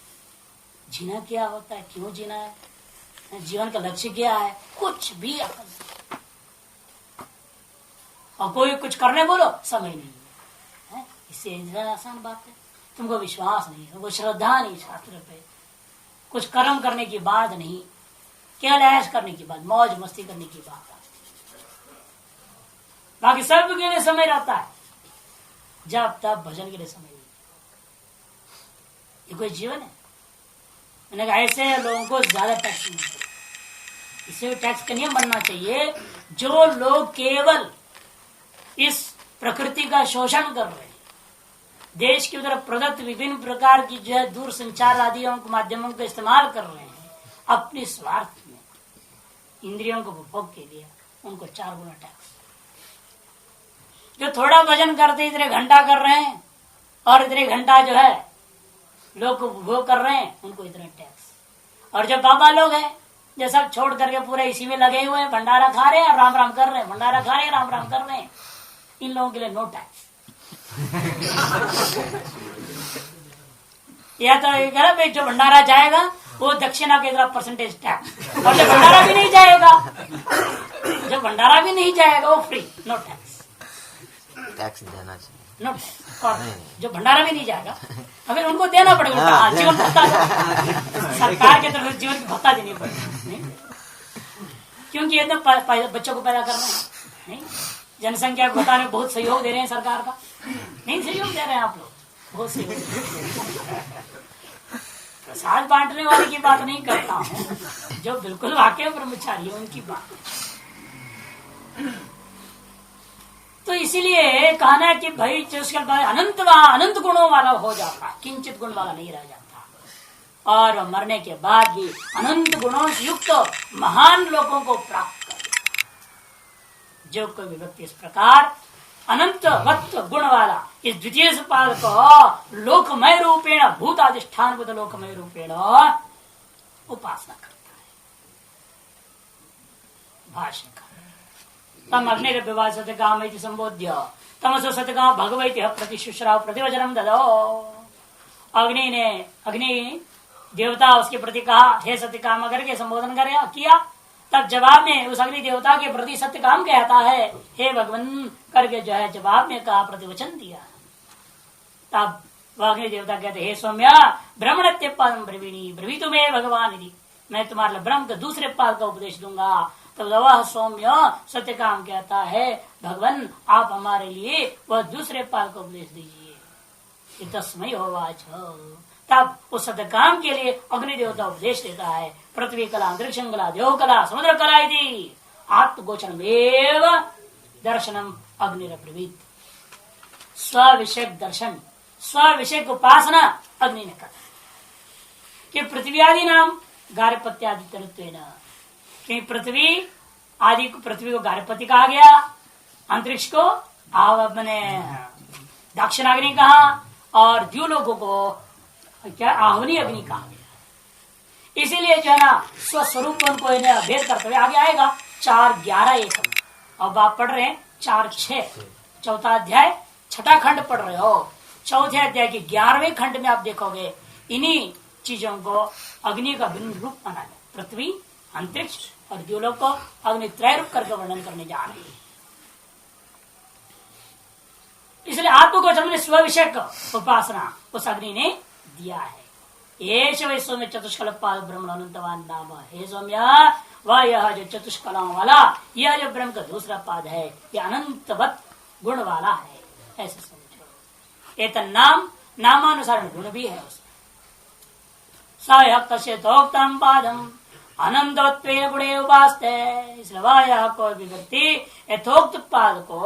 जीना क्या होता है, क्यों जीना है, जीवन का लक्ष्य क्या है, कुछ भी अकल। और कोई कुछ करने बोलो समय नहीं है, इससे आसान बात है। तुमको विश्वास नहीं, तुमको श्रद्धा नहीं शास्त्र पे, कुछ कर्म करने की बात नहीं, केवल ऐश करने की बात, मौज मस्ती करने की बात है। बाकी सब के लिए समय रहता है, जब तब भजन के लिए समय नहीं। ये कोई जीवन है? मैंने कहा ऐसे लोगों को ज्यादा टैक्स नहीं चाहिए, इसे टैक्स का नियम बनना चाहिए। जो लोग केवल इस प्रकृति का शोषण कर रहे हैं, देश की उधर प्रदत्त विभिन्न प्रकार की जो है दूर संचार आदि माध्यमों का इस्तेमाल कर रहे हैं अपने स्वार्थ में, इंद्रियों को उपभोग के लिए, उनको 4 गुना टैक्स। जो थोड़ा भजन करते इतने घंटा कर रहे हैं और इतने घंटा जो है लोग उपभोग कर रहे हैं, उनको इतना टैक्स। और जो बाबा लोग हैं जो सब छोड़ करके पूरे इसी में लगे हुए हैं, भंडारा खा रहे हैं, राम राम कर रहे हैं, भंडारा खा रहे हैं, राम राम कर रहे हैं, इन लोगों के लिए नो टैक्स। या तो जो भंडारा जाएगा वो दक्षिणा के तरफ परसेंटेज टैक्स, और जो भंडारा भी नहीं जाएगा, जो भंडारा भी नहीं जाएगा वो फ्री, नो टैक्स। टैक्स देना चाहिए, नो टैक्स। और जो भंडारा भी नहीं जाएगा अगर उनको देना पड़ेगा, जीवन भत्ता सरकार की तरफ से जीवन की भत्ता देनी पड़ेगी, क्योंकि ये तो बच्चों को पैदा कर रहे हैं, नहीं जनसंख्या को बताने में बहुत सहयोग दे रहे हैं सरकार का, नहीं सहयोग दे रहे हैं आप लोग, बहुत सहयोग। प्रसाद बांटने वाले की बात नहीं करता हूँ, जो बिल्कुल वाकई ब्रह्मचारी है उनकी बात। तो इसीलिए कहना है कि भाई जो उसके बाद अनंत गुणों वाला हो जाता, किंचित गुण वाला नहीं रह जाता, और मरने के बाद भी अनंत गुणों से युक्त महान लोगों को प्राप्त कर। जो कोई भी व्यक्ति इस प्रकार अनंत वत्त गुण वाला इस द्वितीय पाद को लोकमय रूपेण भूताधिष्ठान को लोकमय रूपेण उपासना करता है। भाष्य का तम अग्निर्विवाद सत्यकाम संबोध्य तमसो सत्यकाम भगवती प्रतिशुश्राव प्रतिवचनम ददो। अग्नि देवता उसके प्रति कहा, हे सत्यकाम करके संबोधन किया। तब जवाब में उस अग्नि देवता के प्रति सत्यकाम कहता है, हे भगवान करके जो है जवाब में कहा, प्रतिवचन दिया। तब वह अग्नि देवता कहते, हे सौम्या ब्रह्मण्य पदम ब्रवीणी ब्रवीतु में भगवान यदि, मैं तुम्हारे ब्रह्म के दूसरे पाद का उपदेश दूंगा। तब वह सौम्य सत्यकाम कहता है, भगवान आप हमारे लिए वह दूसरे पाद का उपदेश दीजिए। तस्मै होवाच। तब उस सत्यकाम के लिए अग्नि देवता उपदेश देता है, पृथ्वी कला अंतरिक्ष कला देव कला समुद्र कला यदि आत्मगोचरम एव दर्शनम अग्निरब्रवीत। स्विषय दर्शन, स्विषय उपासना अग्नि ने कहा कि पृथ्वी आदि नाम गार्हपत्यादि तरुत्वेन, कि पृथ्वी आदि को पृथ्वी को गार्हपति कहा गया, अंतरिक्ष को मैंने दक्षिणाग्नि कहा, और द्युलोकों को क्या आहुनी अग्नि कहा गया। इसीलिए जो है ना स्वस्वरूप को भेद करते हुए आगे आएगा 4-11 एकम। अब आप पढ़ रहे हैं 4-6 चौथा अध्याय छठा खंड पढ़ रहे हो। चौथे अध्याय के 11वें खंड में आप देखोगे इन्हीं चीजों को अग्नि का भिन्न रूप माना है। पृथ्वी, अंतरिक्ष और द्युलोक को अग्नि त्रय रूप करके वर्णन करने जा रही है। इसलिए आत्मगोचर में स्विषय उपासना उस अग्नि ने दिया है। ये सौम्य चतुष्कल पाद ब्रह्म अनंतवान नाम। हे सौम्या, वह यह जो चतुष्कलाओं वाला यह जो ब्रह्म का दूसरा पाद है, यह अनंतवत गुण वाला है, ऐसे समझो। एक नाम नामानुसार गुण भी है उसमें। सौक्तम पादम अनंतवत्वेन गुणे उपासते। इसलिए वह यह कोई भी व्यक्ति यथोक्त पाद को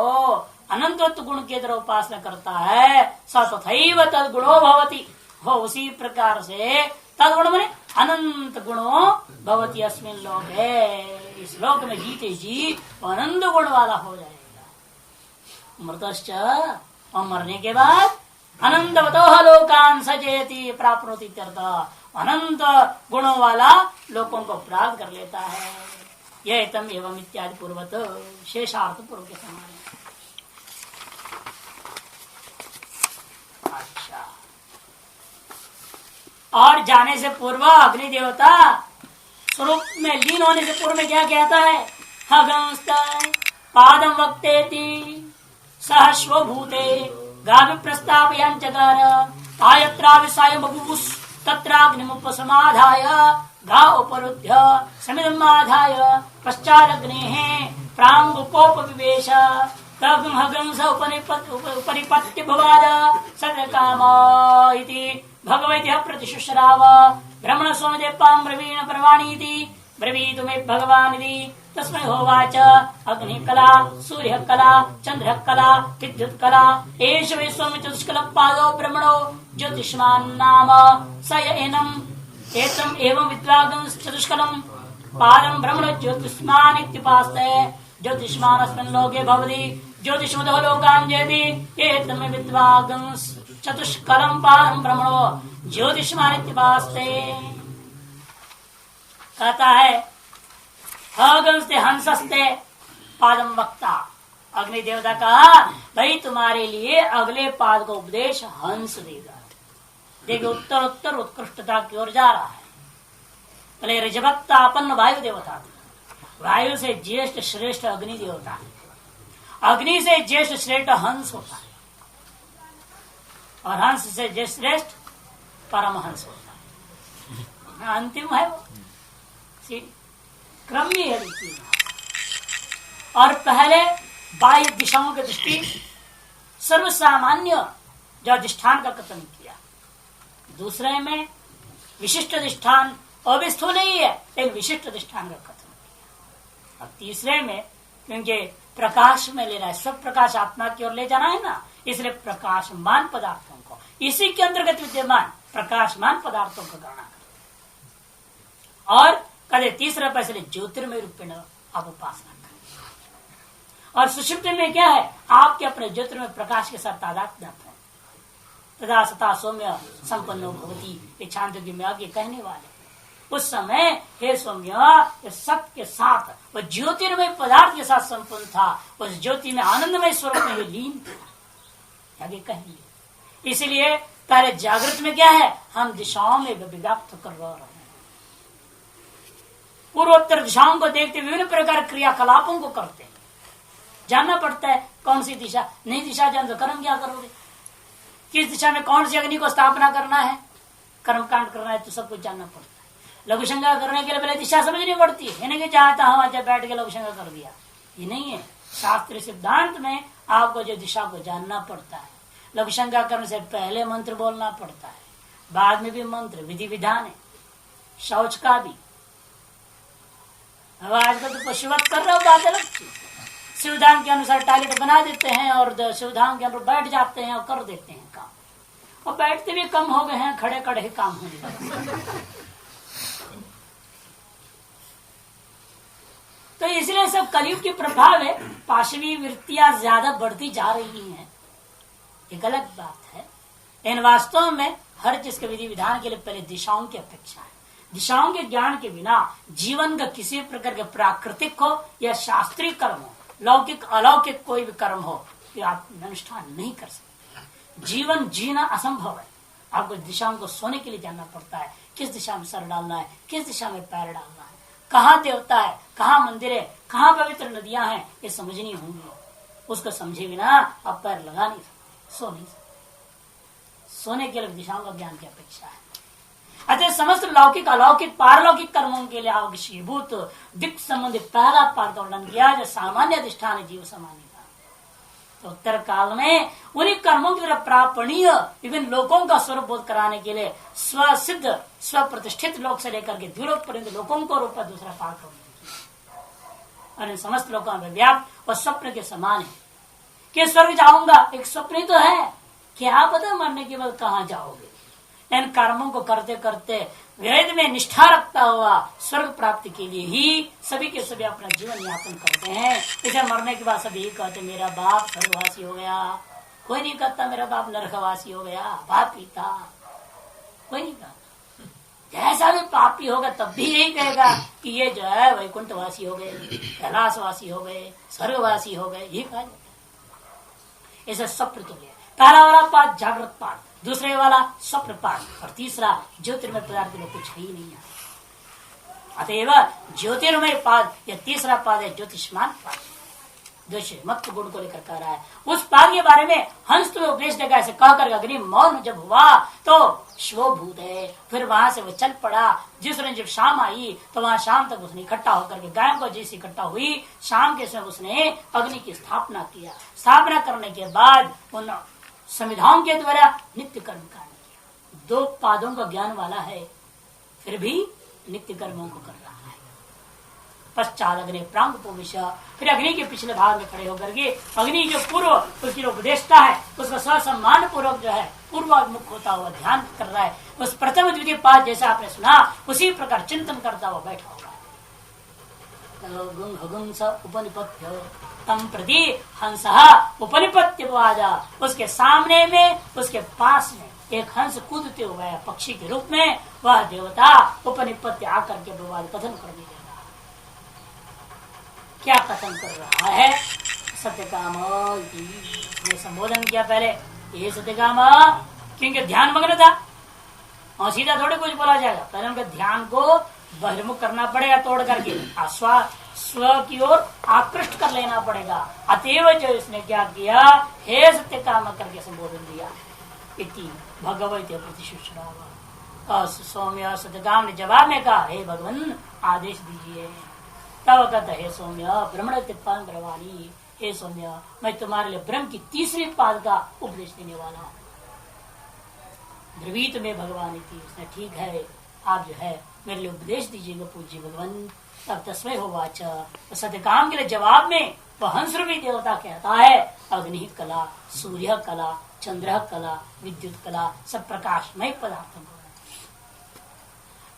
अनंतवत्व गुण की तरह उपासना करता है, स तथैव तद गुणो भवति, हो उसी प्रकार से तद गुण में अनंत गुणों भवति अस्मिन लोके, इस लोक में जीते जी अनंत गुण वाला हो जाएगा। मृतश्च, और मरने के बाद अनंतवतो लोकान सचेति प्राप्नोति, अनंत गुणों वाला लोगों को प्राप्त कर लेता है। यह तम एवं इत्यादि पूर्वत शेषार्थ पूर्व के समान। अच्छा, और जाने से पूर्व अग्नि देवता स्वरूप में लीन होने से पूर्व में क्या कहता है? पादम वक्तेति सहस्वभूते गाभि प्रस्तापयन् चकार आयत्राविसाय बभूवुस् तत्राग्निमुपसमाधाय गा उपरुध्य समिदमाधाय पश्चादग्नेः प्राङ्गुपोपविवेश तगंस उपनिपत्ति भवाद सत्यकाम इति भगवती प्रतिशुश्राव ब्रह्मण सोमदेपां ब्रवीण प्रवाणीति ब्रवीतु मे भगवान् इति तस्मै होवाच अग्निकला सूर्यकला चंद्रकला विद्युत्कला एष वै सोम चतुष्कल पादो ब्रह्मणो ज्योतिष्मान् नाम स एनम् एतम् एवं विद्वागं चतुष्कलं पादं ब्रह्मणो ज्योतिष्मान् इत्युपास्ते ज्योतिष्मान अस्मिन् लोके भवति ज्योतिषोदो लोकान् जेति एतमे विद्वागं चतुष्करं पारं ब्रह्मणो ज्योतिष्मान इत्युपास्ते। कहता है हंसते हंसस्ते पादम वक्ता, अग्नि देवता कहा भाई तुम्हारे लिए अगले पाद का उपदेश हंस देगा। देखिए उत्तर उत्तर उत्कृष्टता की ओर जा रहा है। पहले रजभक्तापन्न वायु देवता था, वायु से ज्येष्ठ श्रेष्ठ अग्नि देवता है, अग्नि से ज्येष्ठ श्रेष्ठ हंस होता है, और हंस से ज्येष्ठ श्रेष्ठ परमहंस होता है। अंतिम है वो क्रम ही है। और पहले बाह्य दिशाओं की दृष्टि सर्वसामान्य जो अधिष्ठान का कथन किया, दूसरे में विशिष्ट अधिष्ठान अविस्थूल नहीं है लेकिन विशिष्ट अधिष्ठान का कथन किया, और तीसरे में क्योंकि प्रकाश में लेना है, सब प्रकाश आत्मा की ओर ले जाना है ना, इसलिए प्रकाशमान पदार्थों को इसी के अंतर्गत विद्यमान प्रकाशमान पदार्थों का गणना करें। और कदे तीसरा पैसे ज्योतिर्मय रूपेण आप उपासना करें। और सुषुप्ति में क्या है, आपके अपने ज्योतिर्मय प्रकाश के साथ तादात्म्य है। तदा सता सौम्य संपन्नो भवति, ये छांदोग्य में आगे कहने वाले। उस समय हे सौम्य सत्य के साथ वह ज्योतिर्मय पदार्थ के साथ संपन्न था, उस ज्योति में आनंदमय स्वरूप में लीन था, आगे कहेंगे। इसलिए पहले जागृत में क्या है, हम दिशाओं में व्याप्त कर रहे हैं, पूर्वोत्तर दिशाओं को देखते विभिन्न प्रकार क्रियाकलापों को करते हैं। जानना पड़ता है कौन सी दिशा, नहीं दिशा जान तो कर्म क्या करोगे, किस दिशा में कौन सी अग्नि को स्थापना करना है, कर्म कांड करना है, तो सब कुछ जानना पड़ता है। लघु शंका करने के लिए पहले दिशा समझनी पड़ती है, यानी कि चाहता हूं आज बैठ के लघु शंका कर दिया, ये नहीं है। शास्त्रीय सिद्धांत में आपको जो दिशा को जानना पड़ता है, लघु शंका करने से पहले मंत्र बोलना पड़ता है, बाद में भी मंत्र विधि विधान है, शौच का भी। अब आजकल तो पशुवत कर रहा हो, बात अलग चीज। सुविधाओं के अनुसार टॉयलेट बना देते हैं और सुविधाओं के अनुसार बैठ जाते हैं और कर देते हैं काम, और बैठते भी कम हो गए हैं, खड़े खड़े ही काम होने लगे। तो इसलिए सब कलयुग के प्रभाव है, पाशवी वृत्तियां ज्यादा बढ़ती जा रही हैं, ये गलत बात है। इन वास्तव में हर चीज के विधि विधान के लिए पहले दिशाओं की अपेक्षा है। दिशाओं के ज्ञान के बिना जीवन का किसी प्रकार के प्राकृतिक हो या शास्त्रीय कर्म हो, लौकिक अलौकिक कोई भी कर्म हो, कि आप अनुष्ठान नहीं कर सकते। जीवन जीना असंभव है। आपको दिशाओं को सोने के लिए जानना पड़ता है, किस दिशा में सर डालना है, किस दिशा में पैर डालना है, कहाँ देवता है, कहाँ मंदिर है, कहाँ पवित्र नदियां हैं, ये समझनी होंगी। उसको समझे बिना आप पैर लगा नहीं सकते, सो नहीं सकते। सोने के लिए दिशाओं का ज्ञान की अपेक्षा है। अतः समस्त लौकिक अलौकिक पारलौकिक कर्मों के लिए आवश्यभूत दिक् संबंधित पहला पाद का वर्णन किया, जो सामान्य अधिष्ठान जीव सामान्य का। तो उत्तर काल में उन्हीं कर्मों की तरफ प्रापणीय विभिन्न लोकों का स्वरूप बोध कराने के लिए स्वसिद्ध स्व प्रतिष्ठित लोक से लेकर के द्विलोक पर्यंत लोकों को रूप दूसरा पाद का वर्णन किया। और इन समस्त लोकों में व्याप्त और स्वप्न के समान है कि स्वर्ग जाऊंगा, एक स्वप्न तो है, क्या पता मरने के बाद कहाँ जाओगे। इन कर्मों को करते करते वेद में निष्ठा रखता हुआ स्वर्ग प्राप्ति के लिए ही सभी के सभी अपना जीवन यापन करते हैं। इसे मरने के बाद सभी कहते मेरा बाप स्वर्गवासी हो गया, कोई नहीं कहता मेरा बाप नरकवासी हो गया, बाप पिता, कोई नहीं कहता। जैसा भी पापी होगा तब भी यही कहेगा कि ये जो है वैकुंठवासी हो गए, कैलाशवासी हो गए, स्वर्गवासी हो गए, यही कहा जाता है। इसे स्वप्न तो लिया, पहला वाला पाद जागृत पाद, दूसरे वाला स्वप्न पाद, और तीसरा ज्योतिर्मय पदार्थ में कुछ ही नहीं है। अतएव ज्योतिर्मय पाद या तीसरा पाद है ज्योतिष्मान पाद, मत गुण को लेकर कह रहा है। उस पाद के बारे में हंस तुम्हें उपदेश देगा, ऐसे कहकर अग्नि मौन जब हुआ तो शिवभूत है। फिर वहां से वो चल पड़ा। जिस दिन जब शाम आई तो वहां शाम तक उसने इकट्ठा होकर के गायों को जैसे इकट्ठा हुई, शाम के समय उसने अग्नि की स्थापना किया। स्थापना करने के बाद उन संविधान के द्वारा नित्य कर्म कांड किया। दो पादों का ज्ञान वाला है, फिर भी नित्य कर्मों को कर रहा है। पश्चात अग्नि प्रांग पोविशा, फिर अग्नि के पिछले भाग में खड़े होकर के अग्नि जो पूर्व उसकी उपदेष्टा है उसका स्वसम्मान पूर्वक जो है पूर्वाभिमुख होता हुआ ध्यान कर रहा है। उस प्रथम द्वितीय पाद जैसा आपने सुना उसी प्रकार चिंतन करता हुआ बैठा होगा। हंस उपनिपत्य तम प्रति हंस उपनिपत्यवाद। उसके सामने में, उसके पास में एक हंस कूदते हुए पक्षी के रूप में वह देवता उपनिपत्य आकर के विवाद कथन करने लगा। क्या कथन कर रहा है? सत्यकाम ने संबोधन किया पहले, ये सत्यकाम, क्योंकि ध्यान मग्न था और सीधा थोड़े कुछ बोला जाएगा। पहले उनके ध्यान को बहिर्मुख करना पड़ेगा, तोड़ करके स्व की ओर आकृष्ट कर लेना पड़ेगा। अतएव जो इसने क्या किया, हे सत्य काम करके संबोधन दिया। इति भगवत प्रतिशुश्राव। सौम्य सत्यकाम ने जवाब में कहा, हे भगवान आदेश दीजिए। तब कहता, हे सौम्य ब्रह्मण तिप्पान ब्रवाणी, हे सौम्य मैं तुम्हारे लिए ब्रह्म की तीसरी पाद का उपदेश देने वाला हूँ। द्रवीत में भगवान थी, उसने ठीक है आप जो है मेरे लिए उपदेश दीजिएगा पूज्य भगवान। तब तस्मै होवाच, सत्यकाम के लिए जवाब में वह हंसरूपी देवता कहता है, अग्नि कला, सूर्य कला, चंद्र कला, विद्युत कला, सब प्रकाशमय पदार्थ।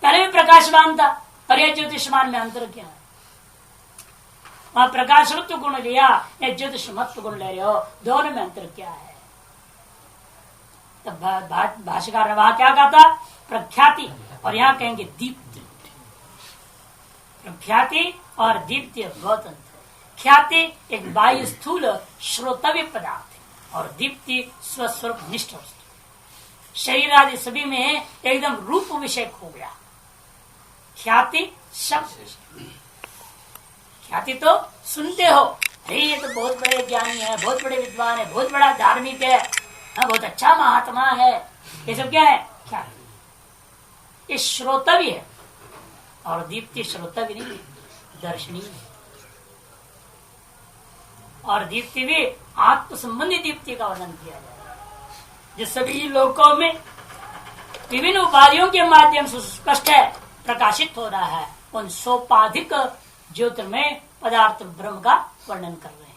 पहले भी प्रकाशवान था और यह ज्योतिषमान में अंतर क्या है? वहां प्रकाशत्व गुण लिया या ज्योतिषमत्व गुण ले रहे हो, दोनों में अंतर क्या है? तब भाष्यकार ने वहां क्या कहा था? प्रख्याति, और यहाँ कहेंगे दीप्ति। प्रख्याति और दीप्ति बहुत अंतर। ख्याति एक वायु स्थूल श्रोतव्य पदार्थ है और दीप्ति स्वस्वरूप निष्ठ वस्तु। शरीर आदि सभी में एकदम रूप विषय हो गया। ख्याति शब्द, ख्याति तो सुनते हो, अरे ये तो बहुत बड़े ज्ञानी है, बहुत बड़े विद्वान है, बहुत बड़ा धार्मिक है, बहुत अच्छा महात्मा है, ये सब क्या है? ख्याति। ये श्रोतव्य है और दीप्ति श्रोतव्य नहीं, दर्शनीय है। और दीप्ति भी आत्म संबंधी दीप्ति का वर्णन किया जाए, जो सभी लोकों में विभिन्न उपाधियों के माध्यम से स्पष्ट है, प्रकाशित हो रहा है। उन सोपाधिक ज्योतिर्मय पदार्थ ब्रह्म का वर्णन कर रहे हैं।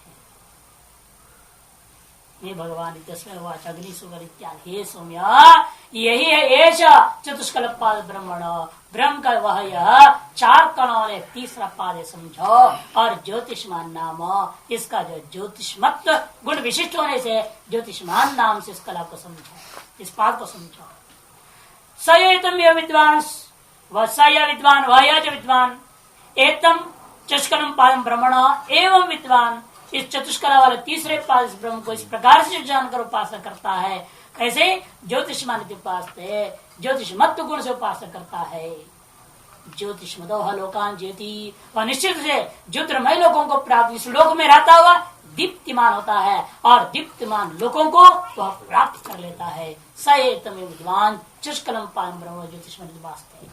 ये भगवान दसवें वाच अग्नि सुगर इत्यादि, हे सौम्य यही है ऐसा चतुष्कल पाद ब्रह्मण, ब्रह्म का वह यह चार कणों वाले तीसरा पाद समझो। और ज्योतिषमान नाम, इसका जो ज्योतिषमत्व गुण विशिष्ट होने से ज्योतिषमान नाम से इस कला को समझो, इस पाद को समझो। सयतम विद्वान, वह सय विद्वान, वह जो विद्वान, एतम चतुष्कलम पादम ब्रह्मण एवं विद्वान, इस चतुष्कला वाले तीसरे पाद ब्रह्म को इस प्रकार से जानकर उपासना करता है। कैसे? ज्योतिषमान उपासते, ज्योतिषमत्व गुण से उपासना करता है। ज्योतिषमदोह लोकान ज्योति, वह निश्चित से ज्योतिर्मय लोगों को प्राप्त, इस लोक में रहता हुआ दीप्तिमान होता है और दीप्तिमान लोगों को वह प्राप्त कर लेता है। सयतम विद्वान चतुष्कलम पादम ब्रह्म ज्योतिषमद उपासते।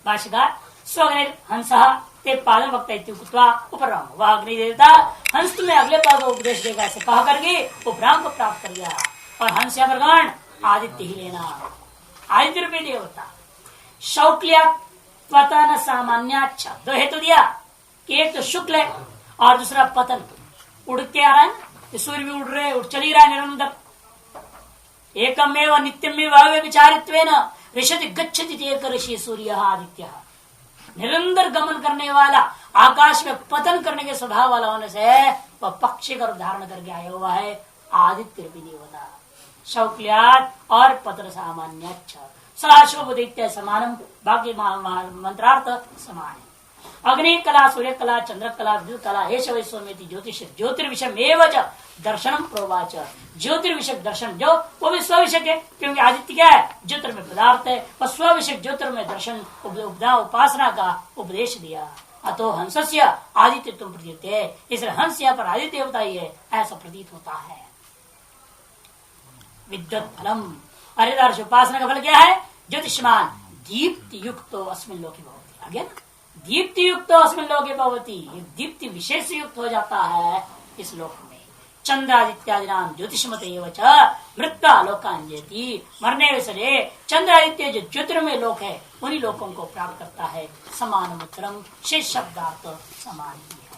भाष्यकार स्वग्नि हंसः ते पादम वक्ता उपराम, वह अग्नि देवता हंस तुम्हें अगले पाद को उपदेश देगा ऐसे कहा करके उपराम को प्राप्त कर गया। और हंस या प्रगण आदित्य ही लेना, आदित्य रूपी देवता। शौक्ल्या पतन सामान्याच्छ, दो हेतु दिया कि एक तो शुक्ल है और दूसरा पतन, उड़ के आ रहा है, सूर्य भी उड़ रहे, उड़ चली रहा है निरंतर। एकमेव नित्यमेव विचारित्वेन ऋषति गच्छति एक ऋषि सूर्य आदित्य, निरंतर गमन करने वाला, आकाश में पतन करने के स्वभाव वाला होने से वह पक्षी का धारण करके आया हुआ है आदित्य रूपी देवता। शौक्ल्यात और पत्र सामान्य सलाशोपदित्य समानम, बाकी मंत्रार्थ समान है। अग्नि कला, सूर्य कला, चंद्र कला, विद्युत कला, हेश वैश्वमेति ज्योतिष ज्योतिर्विषम एवं दर्शनम प्रोवाच। ज्योतिर्विषय दर्शन जो वो भी स्विषय है, क्योंकि आदित्य क्या है? ज्योतिर्मय पदार्थ है, और स्विषय ज्योतिर्मय दर्शन उपासना का उपदेश दिया। अतो हंसस्य आदित्य तुम प्रतीत है, इसलिए हंस यहाँ पर आदित्य देवता ही है ऐसा प्रतीत होता है। विद्युत फलम, हरिदर्श उपासना का फल क्या है? ज्योतिषमान दीप्ति युक्त अस्मिन लोके भवति। आगे दीप्ति युक्त अस्मिन लोके भवति, दीप्ति विशेष युक्त हो जाता है इस लोक में। चंद्रादित्यादि नाम ज्योतिषमत मृत्या लोकान जयति, मरने से चंद्रादित्य जो ज्योतिर्मय लोक है उन्हीं लोकों को प्राप्त करता है। समान उत्तरम शेष शब्दार्थ समान ही है।